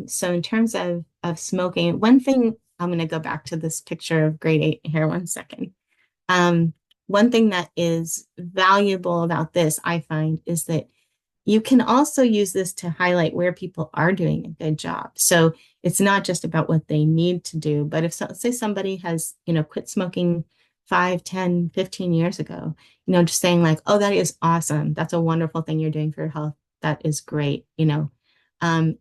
So in terms of smoking, one thing, I'm going to go back to this picture of grade 8 here one second. One thing that is valuable about this, I find, is that you can also use this to highlight where people are doing a good job. So it's not just about what they need to do, but if say somebody has, quit smoking 5, 10, 15 years ago, just saying like, oh, that is awesome. That's a wonderful thing you're doing for your health. That is great, And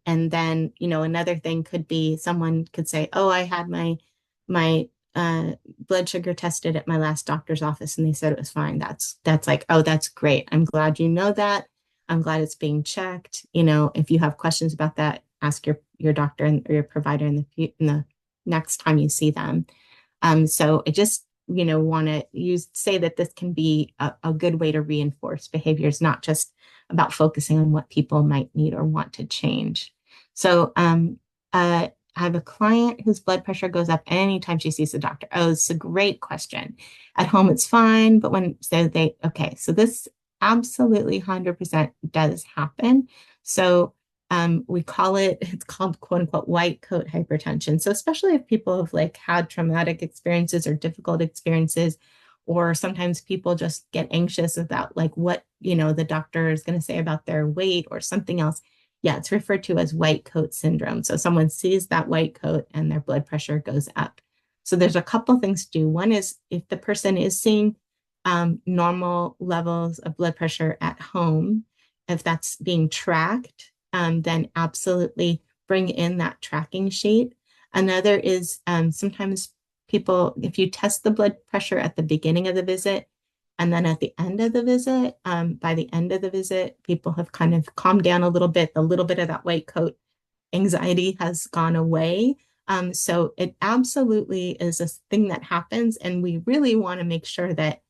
then, another thing could be someone could say, oh, I had my blood sugar tested at my last doctor's office and they said it was fine. That's like, oh, that's great. I'm glad you know that. I'm glad it's being checked. If you have questions about that, ask your doctor or your provider in the next time you see them. So I just, want to say that this can be a good way to reinforce behaviors, not just about focusing on what people might need or want to change. So I have a client whose blood pressure goes up anytime she sees a doctor. Oh, it's a great question. At home, it's fine, but okay, so this absolutely 100% does happen. So it's called quote unquote white coat hypertension. So especially if people have like had traumatic experiences or difficult experiences, or sometimes people just get anxious about like what, the doctor is going to say about their weight or something else. Yeah, it's referred to as white coat syndrome. So someone sees that white coat and their blood pressure goes up. So there's a couple things to do. One is if the person is seeing normal levels of blood pressure at home, if that's being tracked, then absolutely bring in that tracking sheet. Another is sometimes people, if you test the blood pressure at the beginning of the visit and then at the end of the visit, by the end of the visit, people have kind of calmed down a little bit. The little bit of that white coat anxiety has gone away. So it absolutely is a thing that happens. And we really want to make sure that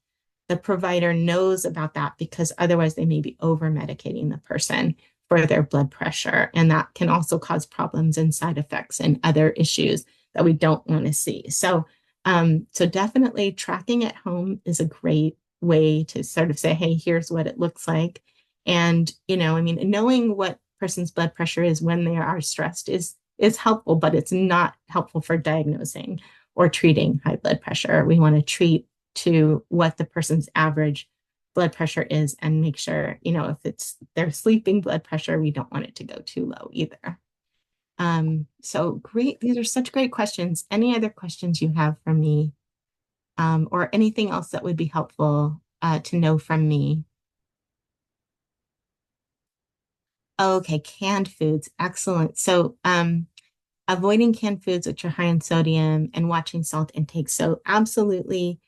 the provider knows about that because otherwise they may be over medicating the person for their blood pressure. And that can also cause problems and side effects and other issues that we don't want to see. So definitely tracking at home is a great way to sort of say, hey, here's what it looks like. And, I mean, knowing what person's blood pressure is when they are stressed is helpful, but it's not helpful for diagnosing or treating high blood pressure. We want to treat to what the person's average blood pressure is and make sure, if it's their sleeping blood pressure, we don't want it to go too low either. So great. These are such great questions. Any other questions you have for me, or anything else that would be helpful to know from me? Okay, canned foods. Excellent. So avoiding canned foods which are high in sodium and watching salt intake. So absolutely,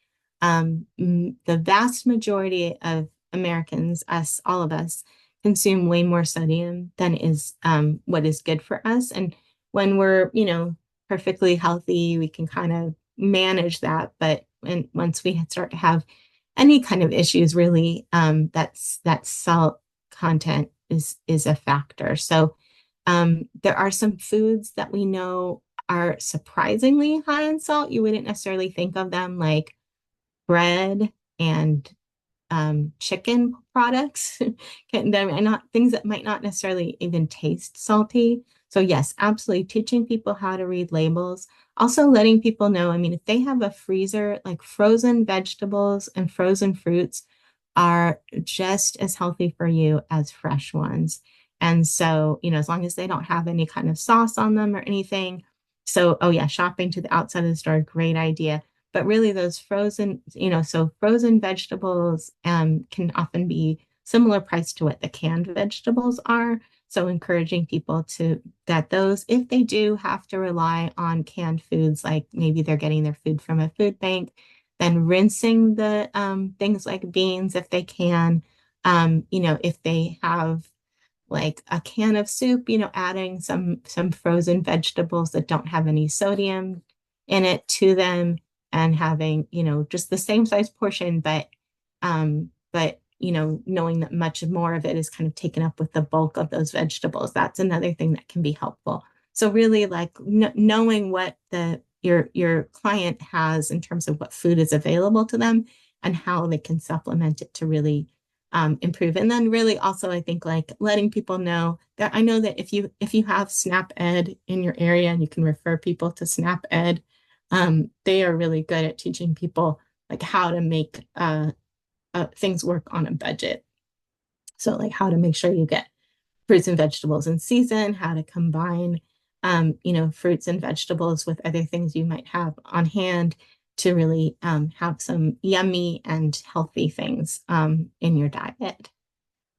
the vast majority of Americans, us, all of us, consume way more sodium than is what is good for us. And when we're, perfectly healthy, we can kind of manage that. But once we start to have any kind of issues, really, that salt content is a factor. So there are some foods that we know are surprisingly high in salt. You wouldn't necessarily think of them like bread and chicken products, and not things that might not necessarily even taste salty. So yes, absolutely teaching people how to read labels. Also letting people know, I mean, if they have a freezer, like frozen vegetables and frozen fruits are just as healthy for you as fresh ones. And so, as long as they don't have any kind of sauce on them or anything. So, oh yeah, shopping to the outside of the store, great idea. But really those frozen, so frozen vegetables can often be similar price to what the canned vegetables are. So encouraging people to that those, if they do have to rely on canned foods, like maybe they're getting their food from a food bank, then rinsing the things like beans if they can. If they have like a can of soup, adding some frozen vegetables that don't have any sodium in it to them and having, just the same size portion, but knowing that much more of it is kind of taken up with the bulk of those vegetables. That's another thing that can be helpful. So really like knowing what your client has in terms of what food is available to them and how they can supplement it to really improve. And then really also I think like letting people know that I know that if you have SNAP Ed in your area and you can refer people to SNAP Ed, they are really good at teaching people like how to make things work on a budget. So like how to make sure you get fruits and vegetables in season, how to combine fruits and vegetables with other things you might have on hand to really have some yummy and healthy things in your diet.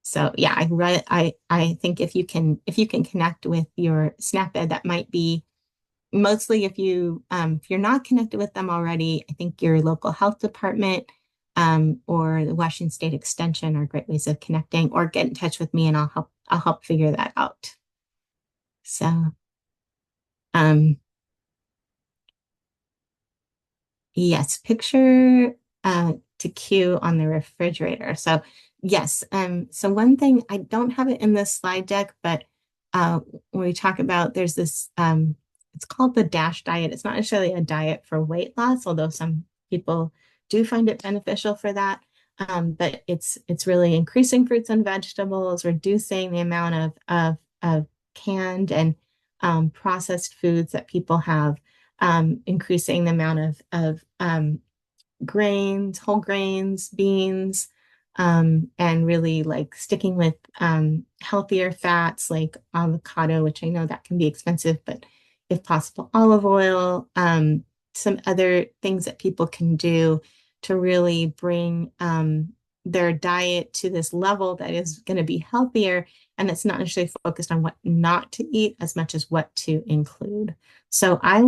So yeah, I think if you can connect with your SNAP Ed, that might be mostly if you're not connected with them already, I think your local health department or the Washington State Extension are great ways of connecting, or get in touch with me and I'll help figure that out. So um yes, picture to cue on the refrigerator. So yes, so one thing I don't have it in this slide deck, but when we talk about there's this it's called the DASH diet. It's not necessarily a diet for weight loss, although some people do find it beneficial for that. But it's really increasing fruits and vegetables, reducing the amount of canned and processed foods that people have, increasing the amount of grains, whole grains, beans, and really like sticking with healthier fats like avocado, which I know that can be expensive, but if possible, olive oil, some other things that people can do to really bring their diet to this level that is going to be healthier. And it's not necessarily focused on what not to eat as much as what to include. So I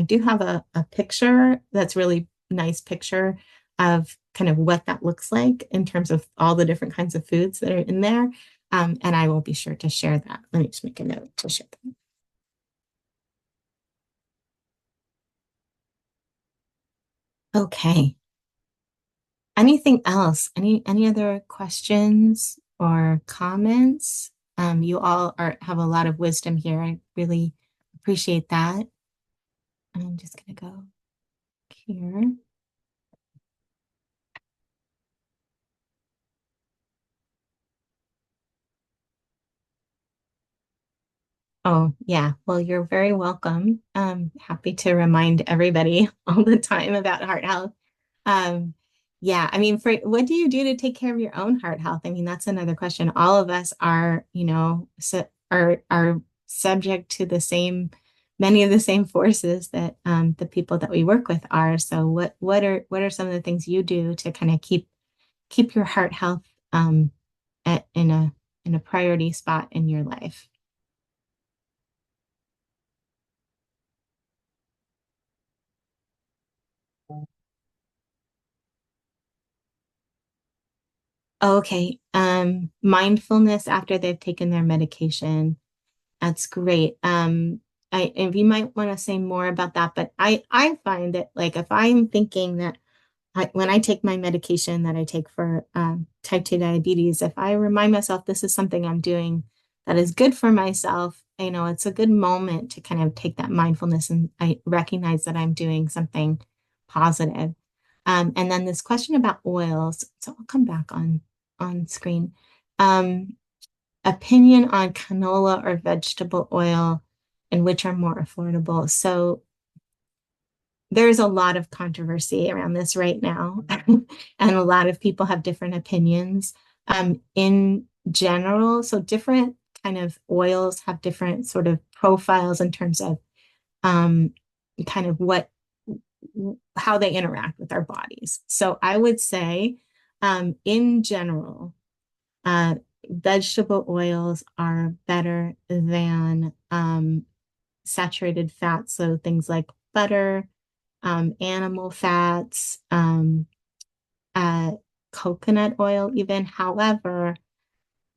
do have a picture that's really nice picture of kind of what that looks like in terms of all the different kinds of foods that are in there. And I will be sure to share that. Let me just make a note to share that. Okay. Anything else? Any other questions or comments? You all have a lot of wisdom here. I really appreciate that. I'm just gonna go here. Oh, yeah. Well, you're very welcome. Happy to remind everybody all the time about heart health. Um, yeah, I mean, for what do you do to take care of your own heart health? I mean, that's another question. All of us are, are subject to many of the same forces that the people that we work with are. So, what are some of the things you do to kind of keep your heart health in a priority spot in your life? Okay. Mindfulness after they've taken their medication. That's great. If you might want to say more about that, but I find that like if I'm thinking that when I take my medication that I take for type 2 diabetes, if I remind myself this is something I'm doing that is good for myself, it's a good moment to kind of take that mindfulness and I recognize that I'm doing something positive. And then this question about oils, so I'll come back on screen. Um, Opinion on canola or vegetable oil and which are more affordable. So there's a lot of controversy around this right now, and a lot of people have different opinions. In general, so different kind of oils have different sort of profiles in terms of um, kind of how they interact with our bodies. So I would say, in general, uh, vegetable oils are better than saturated fats, so things like butter, animal fats, uh, coconut oil, even. However,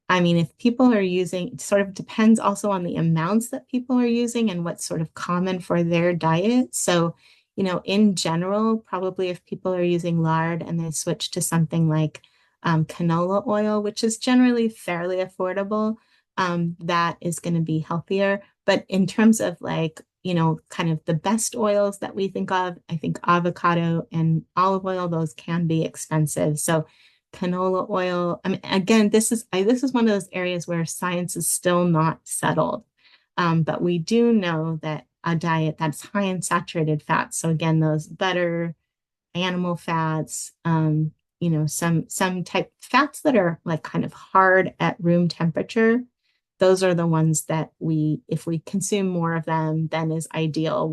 I mean, if people are using, it sort of depends also on the amounts that people are using and what's sort of common for their diet. So, in general, probably if people are using lard and they switch to something like canola oil, which is generally fairly affordable, that is going to be healthier. But in terms of like, kind of the best oils that we think of, I think avocado and olive oil, those can be expensive. So canola oil. I mean, again, this is one of those areas where science is still not settled. But we do know that a diet that's high in saturated fats, so again, those butter, animal fats, some type fats that are like kind of hard at room temperature, those are the ones that if we consume more of them than is ideal,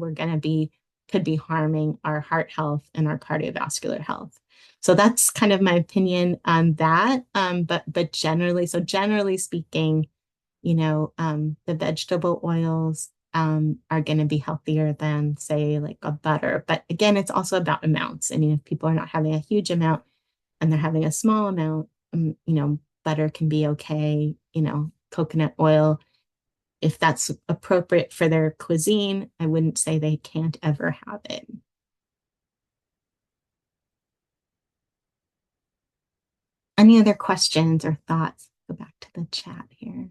could be harming our heart health and our cardiovascular health. So that's kind of my opinion on that. But generally speaking, the vegetable oils are going to be healthier than, say, like a butter. But again, it's also about amounts. I mean, if people are not having a huge amount and they're having a small amount, butter can be okay. Coconut oil, if that's appropriate for their cuisine, I wouldn't say they can't ever have it. Any other questions or thoughts? Go back to the chat here.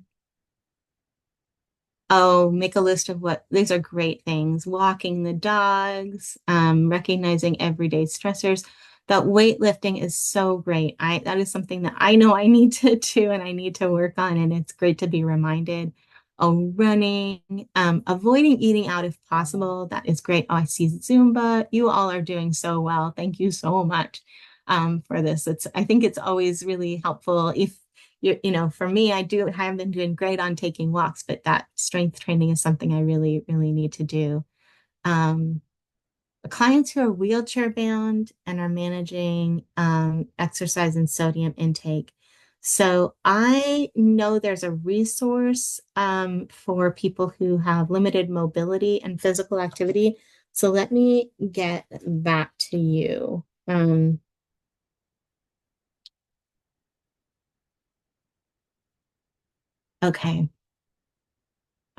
Oh, make a list of what these are great things. Walking the dogs, recognizing everyday stressors. That weightlifting is so great. That is something that I know I need to do and I need to work on, and it's great to be reminded. Oh, running, avoiding eating out if possible. That is great. Oh, I see Zumba. You all are doing so well. Thank you so much for this. I think it's always really helpful if for me, I have been doing great on taking walks, but that strength training is something I really, really need to do. Um, Clients who are wheelchair bound and are managing exercise and sodium intake. So I know there's a resource for people who have limited mobility and physical activity. So let me get that to you. Okay.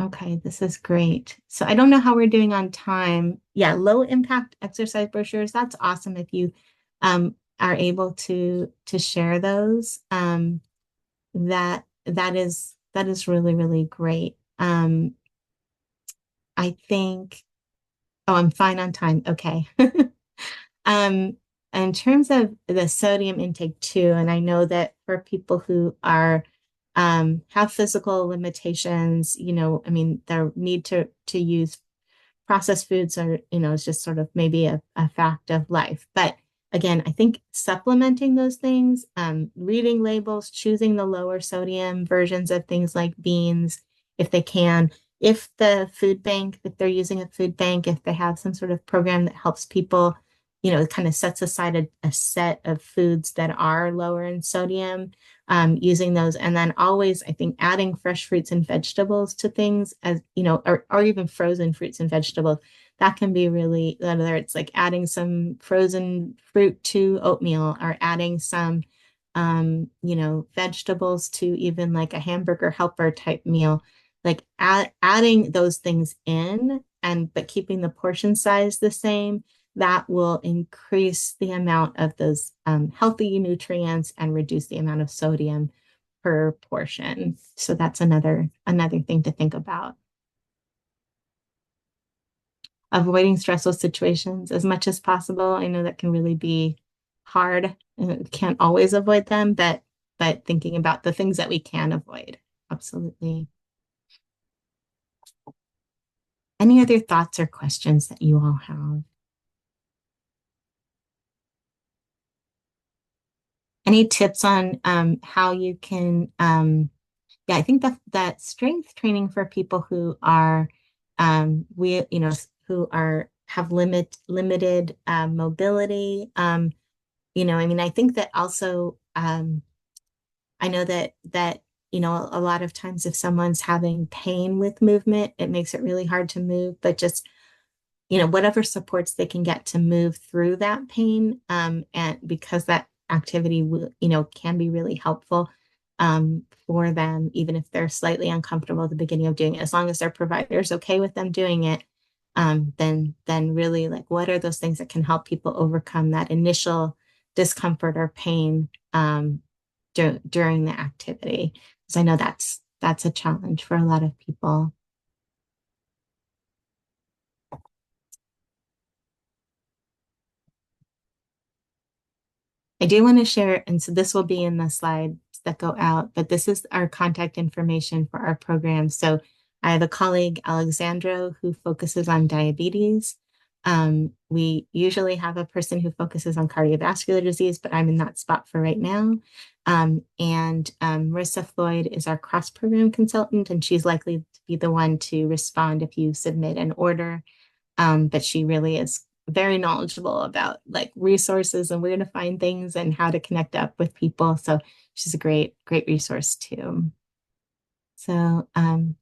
Okay, this is great. So I don't know how we're doing on time. Yeah, low impact exercise brochures. That's awesome if you are able to share those. That is really, really great. I think, oh, I'm fine on time. Okay. Um, in terms of the sodium intake too, and I know that for people who are have physical limitations, I mean, their need to use processed foods are, it's just sort of maybe a fact of life. But again, I think supplementing those things, reading labels, choosing the lower sodium versions of things like beans, if they can, if the food bank, if they're using a food bank, if they have some sort of program that helps people, kind of sets aside a set of foods that are lower in sodium, using those. And then always, I think, adding fresh fruits and vegetables to things as, or even frozen fruits and vegetables. That can be really, whether it's like adding some frozen fruit to oatmeal or adding some, vegetables to even like a hamburger helper type meal, like adding those things in but keeping the portion size the same, that will increase the amount of those healthy nutrients and reduce the amount of sodium per portion. So that's another thing to think about. Avoiding stressful situations as much as possible. I know that can really be hard. Can't always avoid them, but thinking about the things that we can avoid. Absolutely. Any other thoughts or questions that you all have? Any tips on how you can yeah, I think that strength training for people who are who are have limited mobility. I mean, I think that also I know that a lot of times if someone's having pain with movement, it makes it really hard to move, but just whatever supports they can get to move through that pain. And because that activity will, can be really helpful for them, even if they're slightly uncomfortable at the beginning of doing it, as long as their provider is okay with them doing it, then really like what are those things that can help people overcome that initial discomfort or pain during the activity? Because I know that's a challenge for a lot of people. I do want to share, and so this will be in the slides that go out, but this is our contact information for our program. So I have a colleague, Alexandro, who focuses on diabetes. We usually have a person who focuses on cardiovascular disease, but I'm in that spot for right now. And Marissa Floyd is our cross-program consultant, and she's likely to be the one to respond if you submit an order. But she really is very knowledgeable about like resources and where to find things and how to connect up with people. So she's a great, great resource too. So,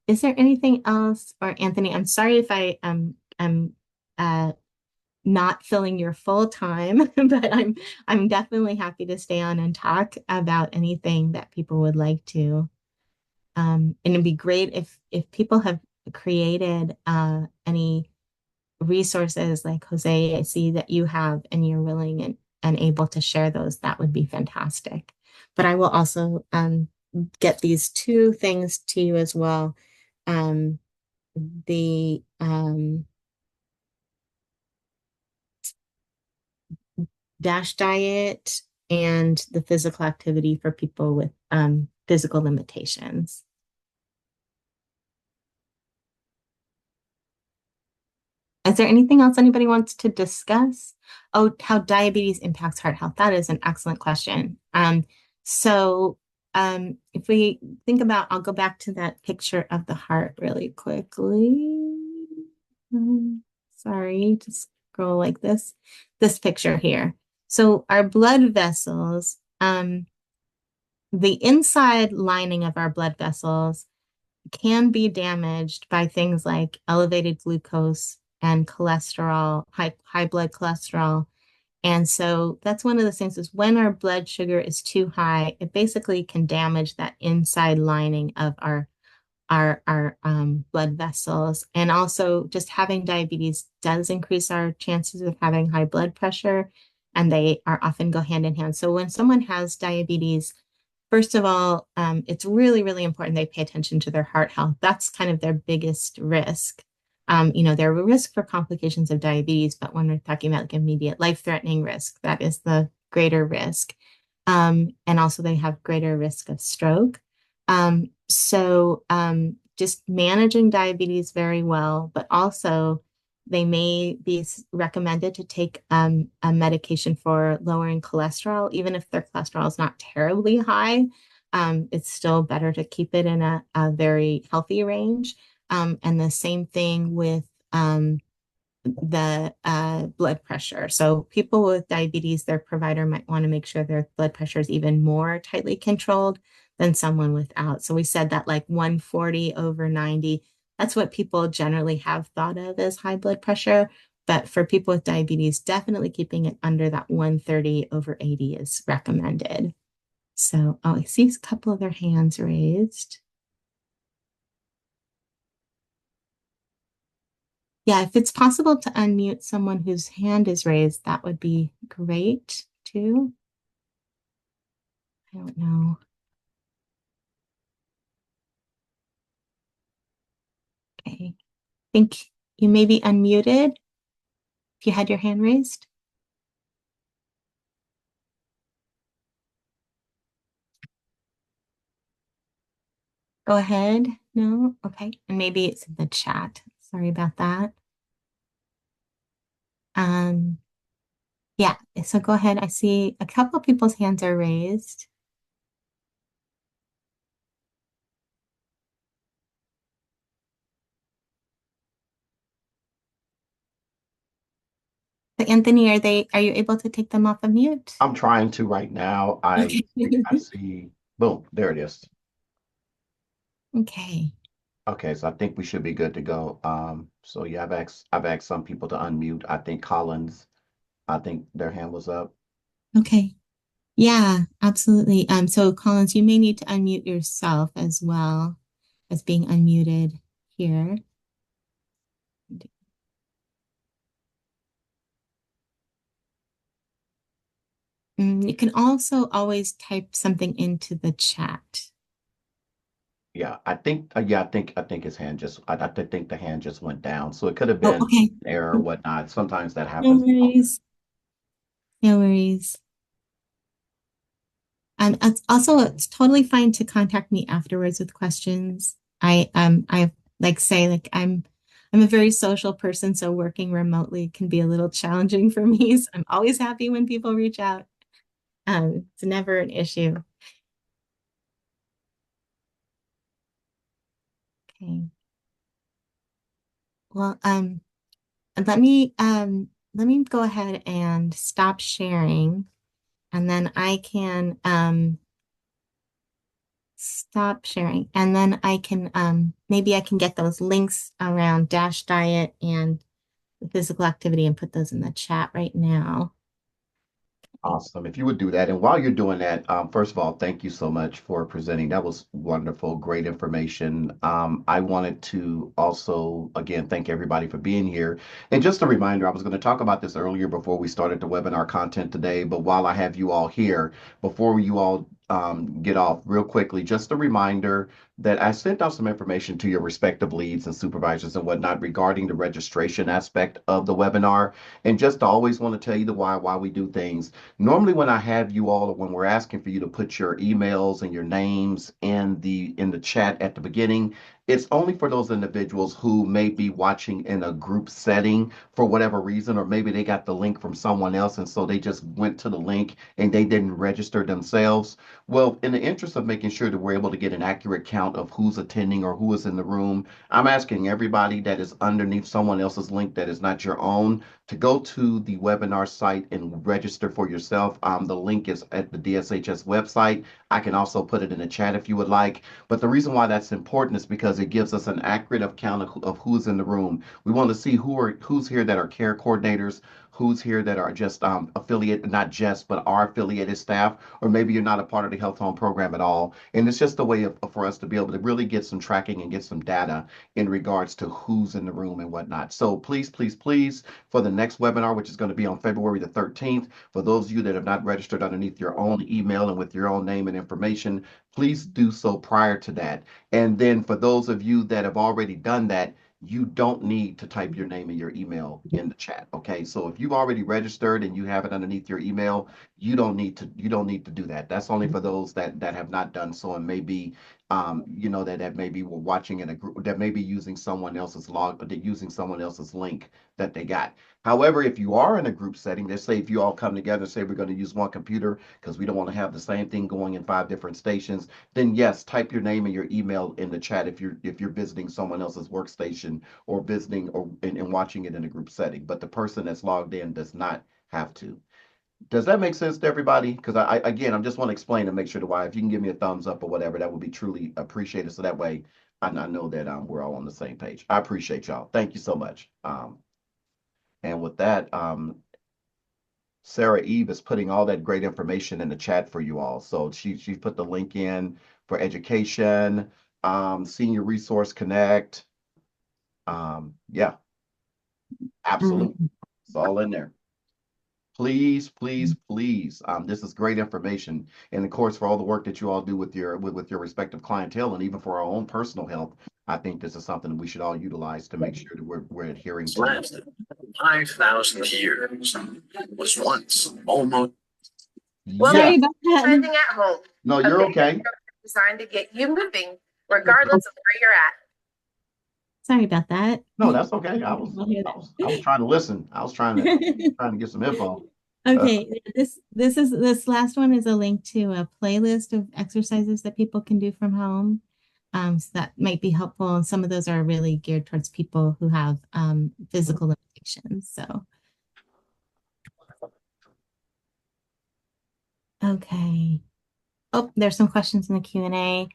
is there anything else? Or Anthony, I'm sorry if I'm uh, not filling your full time, but I'm definitely happy to stay on and talk about anything that people would like to. And it'd be great if people have created any resources like Jose, I see that you have and you're willing and able to share those, that would be fantastic. But I will also get these two things to you as well. Um, the DASH diet and the physical activity for people with physical limitations. Is there anything else anybody wants to discuss? Oh, how diabetes impacts heart health. That is an excellent question. If we think about, I'll go back to that picture of the heart really quickly. Sorry, just scroll like this picture here. So our blood vessels, the inside lining of our blood vessels can be damaged by things like elevated glucose and cholesterol, high blood cholesterol. And so that's one of the things is when our blood sugar is too high, it basically can damage that inside lining of our blood vessels. And also just having diabetes does increase our chances of having high blood pressure, and they are often go hand in hand. So when someone has diabetes, first of all, it's really, really important they pay attention to their heart health. That's kind of their biggest risk. They're a risk for complications of diabetes, but when we're talking about like immediate life-threatening risk, that is the greater risk. And also they have greater risk of stroke. Just managing diabetes very well, but also they may be recommended to take a medication for lowering cholesterol, even if their cholesterol is not terribly high. It's still better to keep it in a very healthy range. And the same thing with the blood pressure. So people with diabetes, their provider might want to make sure their blood pressure is even more tightly controlled than someone without. So we said that like 140 over 90, that's what people generally have thought of as high blood pressure. But for people with diabetes, definitely keeping it under that 130 over 80 is recommended. So, oh, I see a couple of their hands raised. Yeah, if it's possible to unmute someone whose hand is raised, that would be great too. I don't know. Okay. I think you may be unmuted if you had your hand raised. Go ahead. No? Okay. And maybe it's in the chat. Sorry about that. Um, yeah, so go ahead. I see a couple people's hands are raised. So Anthony, are you able to take them off of mute? I'm trying to right now. I Okay. think I see, boom, there it is. Okay. Okay, so I think we should be good to go. So yeah, I've asked some people to unmute. I think Collins, I think their hand was up. Okay. Yeah, absolutely. So Collins, you may need to unmute yourself as well as being unmuted here. You can also always type something into the chat. Yeah, I think his hand just I think the hand just went down. So it could have Oh, been okay. an error or whatnot. Sometimes that No happens. worries. No worries. It's totally fine to contact me afterwards with questions. I like say like I'm a very social person, so working remotely can be a little challenging for me. So I'm always happy when people reach out. It's never an issue. Okay. Well, let me go ahead and stop sharing, and then I can stop sharing, and then I can maybe I can get those links around Dash Diet and the physical activity and put those in the chat right now. Awesome. If you would do that. And while you're doing that, first of all, thank you so much for presenting. That was wonderful, great information. I wanted to also, again, thank everybody for being here. And just a reminder, I was going to talk about this earlier before we started the webinar content today, but while I have you all here, before you all get off real quickly, just a reminder that I sent out some information to your respective leads and supervisors and whatnot regarding the registration aspect of the webinar. And just always want to tell you the why we do things. Normally, when I have you all, or when we're asking for you to put your emails and your names in the chat at the beginning, it's only for those individuals who may be watching in a group setting for whatever reason, or maybe they got the link from someone else and so they just went to the link and they didn't register themselves. Well, in the interest of making sure that we're able to get an accurate count of who's attending or who is in the room, I'm asking everybody that is underneath someone else's link that is not your own to go to the webinar site and register for yourself. The link is at the DSHS website. I can also put it in the chat if you would like. But the reason why that's important is because it gives us an accurate count of who's in the room. We want to see who's here that are care coordinators, who's here that are just affiliate, not just, but are affiliated staff, or maybe you're not a part of the Health Home program at all. And it's just a way for us to be able to really get some tracking and get some data in regards to who's in the room and whatnot. So please, please, please, for the next webinar, which is going to be on February the 13th, for those of you that have not registered underneath your own email and with your own name and information, please do so prior to that. And then for those of you that have already done that, you don't need to type your name and your email in the chat. Okay. So if you've already registered and you have it underneath your email, you don't need to do that. That's only for those that have not done so and maybe that maybe were watching in a group that may be using someone else's log, but they're using someone else's link that they got. However, if you are in a group setting, let's say if you all come together, say we're going to use one computer because we don't want to have the same thing going in 5 different stations, then yes, type your name and your email in the chat if you're visiting someone else's workstation or visiting and watching it in a group setting. But the person that's logged in does not have to. Does that make sense to everybody? Because again, I just want to explain and make sure to why. If you can give me a thumbs up or whatever, that would be truly appreciated. So that way, I know that we're all on the same page. I appreciate y'all. Thank you so much. And with that, Sara Eve is putting all that great information in the chat for you all. So she put the link in for education, Senior Resource Connect. Yeah, absolutely. Mm. It's all in there. Please, please, please. This is great information, and of course, for all the work that you all do with your respective clientele, and even for our own personal health, I think this is something that we should all utilize to make sure that we're adhering to. Lasted 5,000 years. Was once almost. Well, Sorry Yes. about that. trending at home. No, A you're video okay. designed to get you moving, regardless of where you're at. Sorry about that. No, that's okay. I was I'll hear I was I was trying to listen. I was trying to that. get some info. Okay, this last one is a link to a playlist of exercises that people can do from home. So that might be helpful. And some of those are really geared towards people who have physical limitations. So, okay. Oh, there's some questions in the Q&A.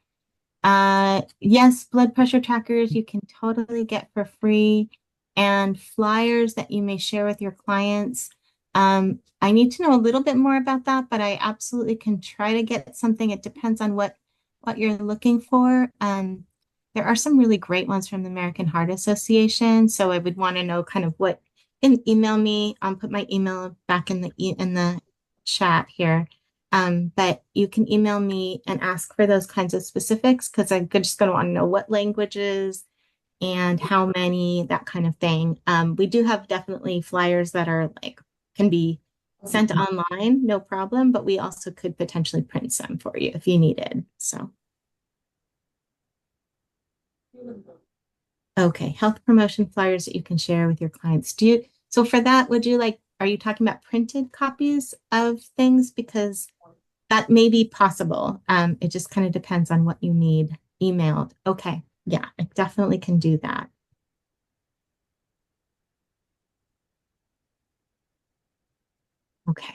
Yes, blood pressure trackers you can totally get for free, and flyers that you may share with your clients. I need to know a little bit more about that, but I absolutely can try to get something. It depends on what you're looking for. There are some really great ones from the American Heart Association, so I would want to know kind of what. And email me. Put my email back in the chat here. But you can email me and ask for those kinds of specifics because I'm just going to want to know what languages and how many, that kind of thing. We do have definitely flyers that are like can be sent online, no problem, but we also could potentially print some for you if you needed. So, okay, health promotion flyers that you can share with your clients. So for that, are you talking about printed copies of things? Because that may be possible. It just kind of depends on what you need emailed. Okay. Yeah, I definitely can do that. Okay.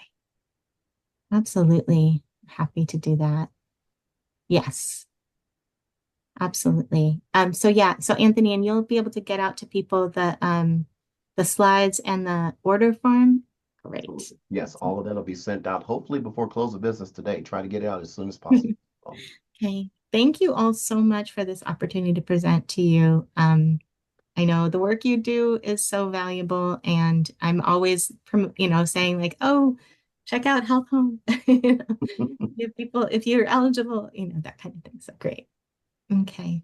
Absolutely happy to do that. Yes, absolutely. So yeah, so Anthony, and you'll be able to get out to people the slides and the order form. Great. Yes, all of that'll be sent out hopefully before close of business today. Try to get it out as soon as possible. Okay. Thank you all so much for this opportunity to present to you. I know the work you do is so valuable, and I'm always, saying like, oh, check out Health Home. If you're eligible, that kind of thing. So great. Okay.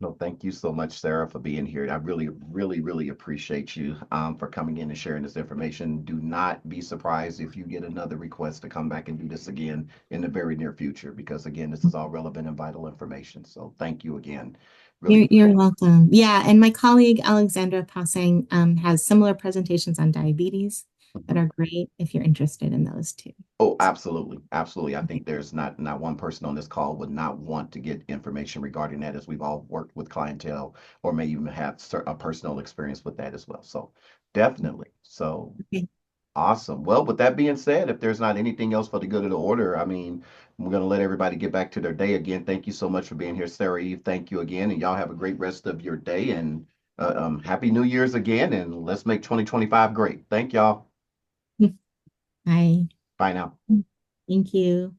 No, thank you so much, Sarah, for being here. I really, really, really appreciate you for coming in and sharing this information. Do not be surprised if you get another request to come back and do this again in the very near future, because again, this is all relevant and vital information. So thank you again. Really, You're welcome. Yeah, and my colleague Alexandra Passing has similar presentations on diabetes that are great if you're interested in those too. oh, absolutely. Absolutely. I Okay. think there's not one person on this call would not want to get information regarding that, as we've all worked with clientele or may even have a personal experience with that as well. So definitely. So Okay. awesome. Well, with that being said, if there's not anything else for the good of the order, I mean, we're going to let everybody get back to their day again. Thank you so much for being here, Sarah Eve. Thank you again. And y'all have a great rest of your day, and happy New Year's again. And let's make 2025 great. Thank y'all. Bye. Bye now. Thank you.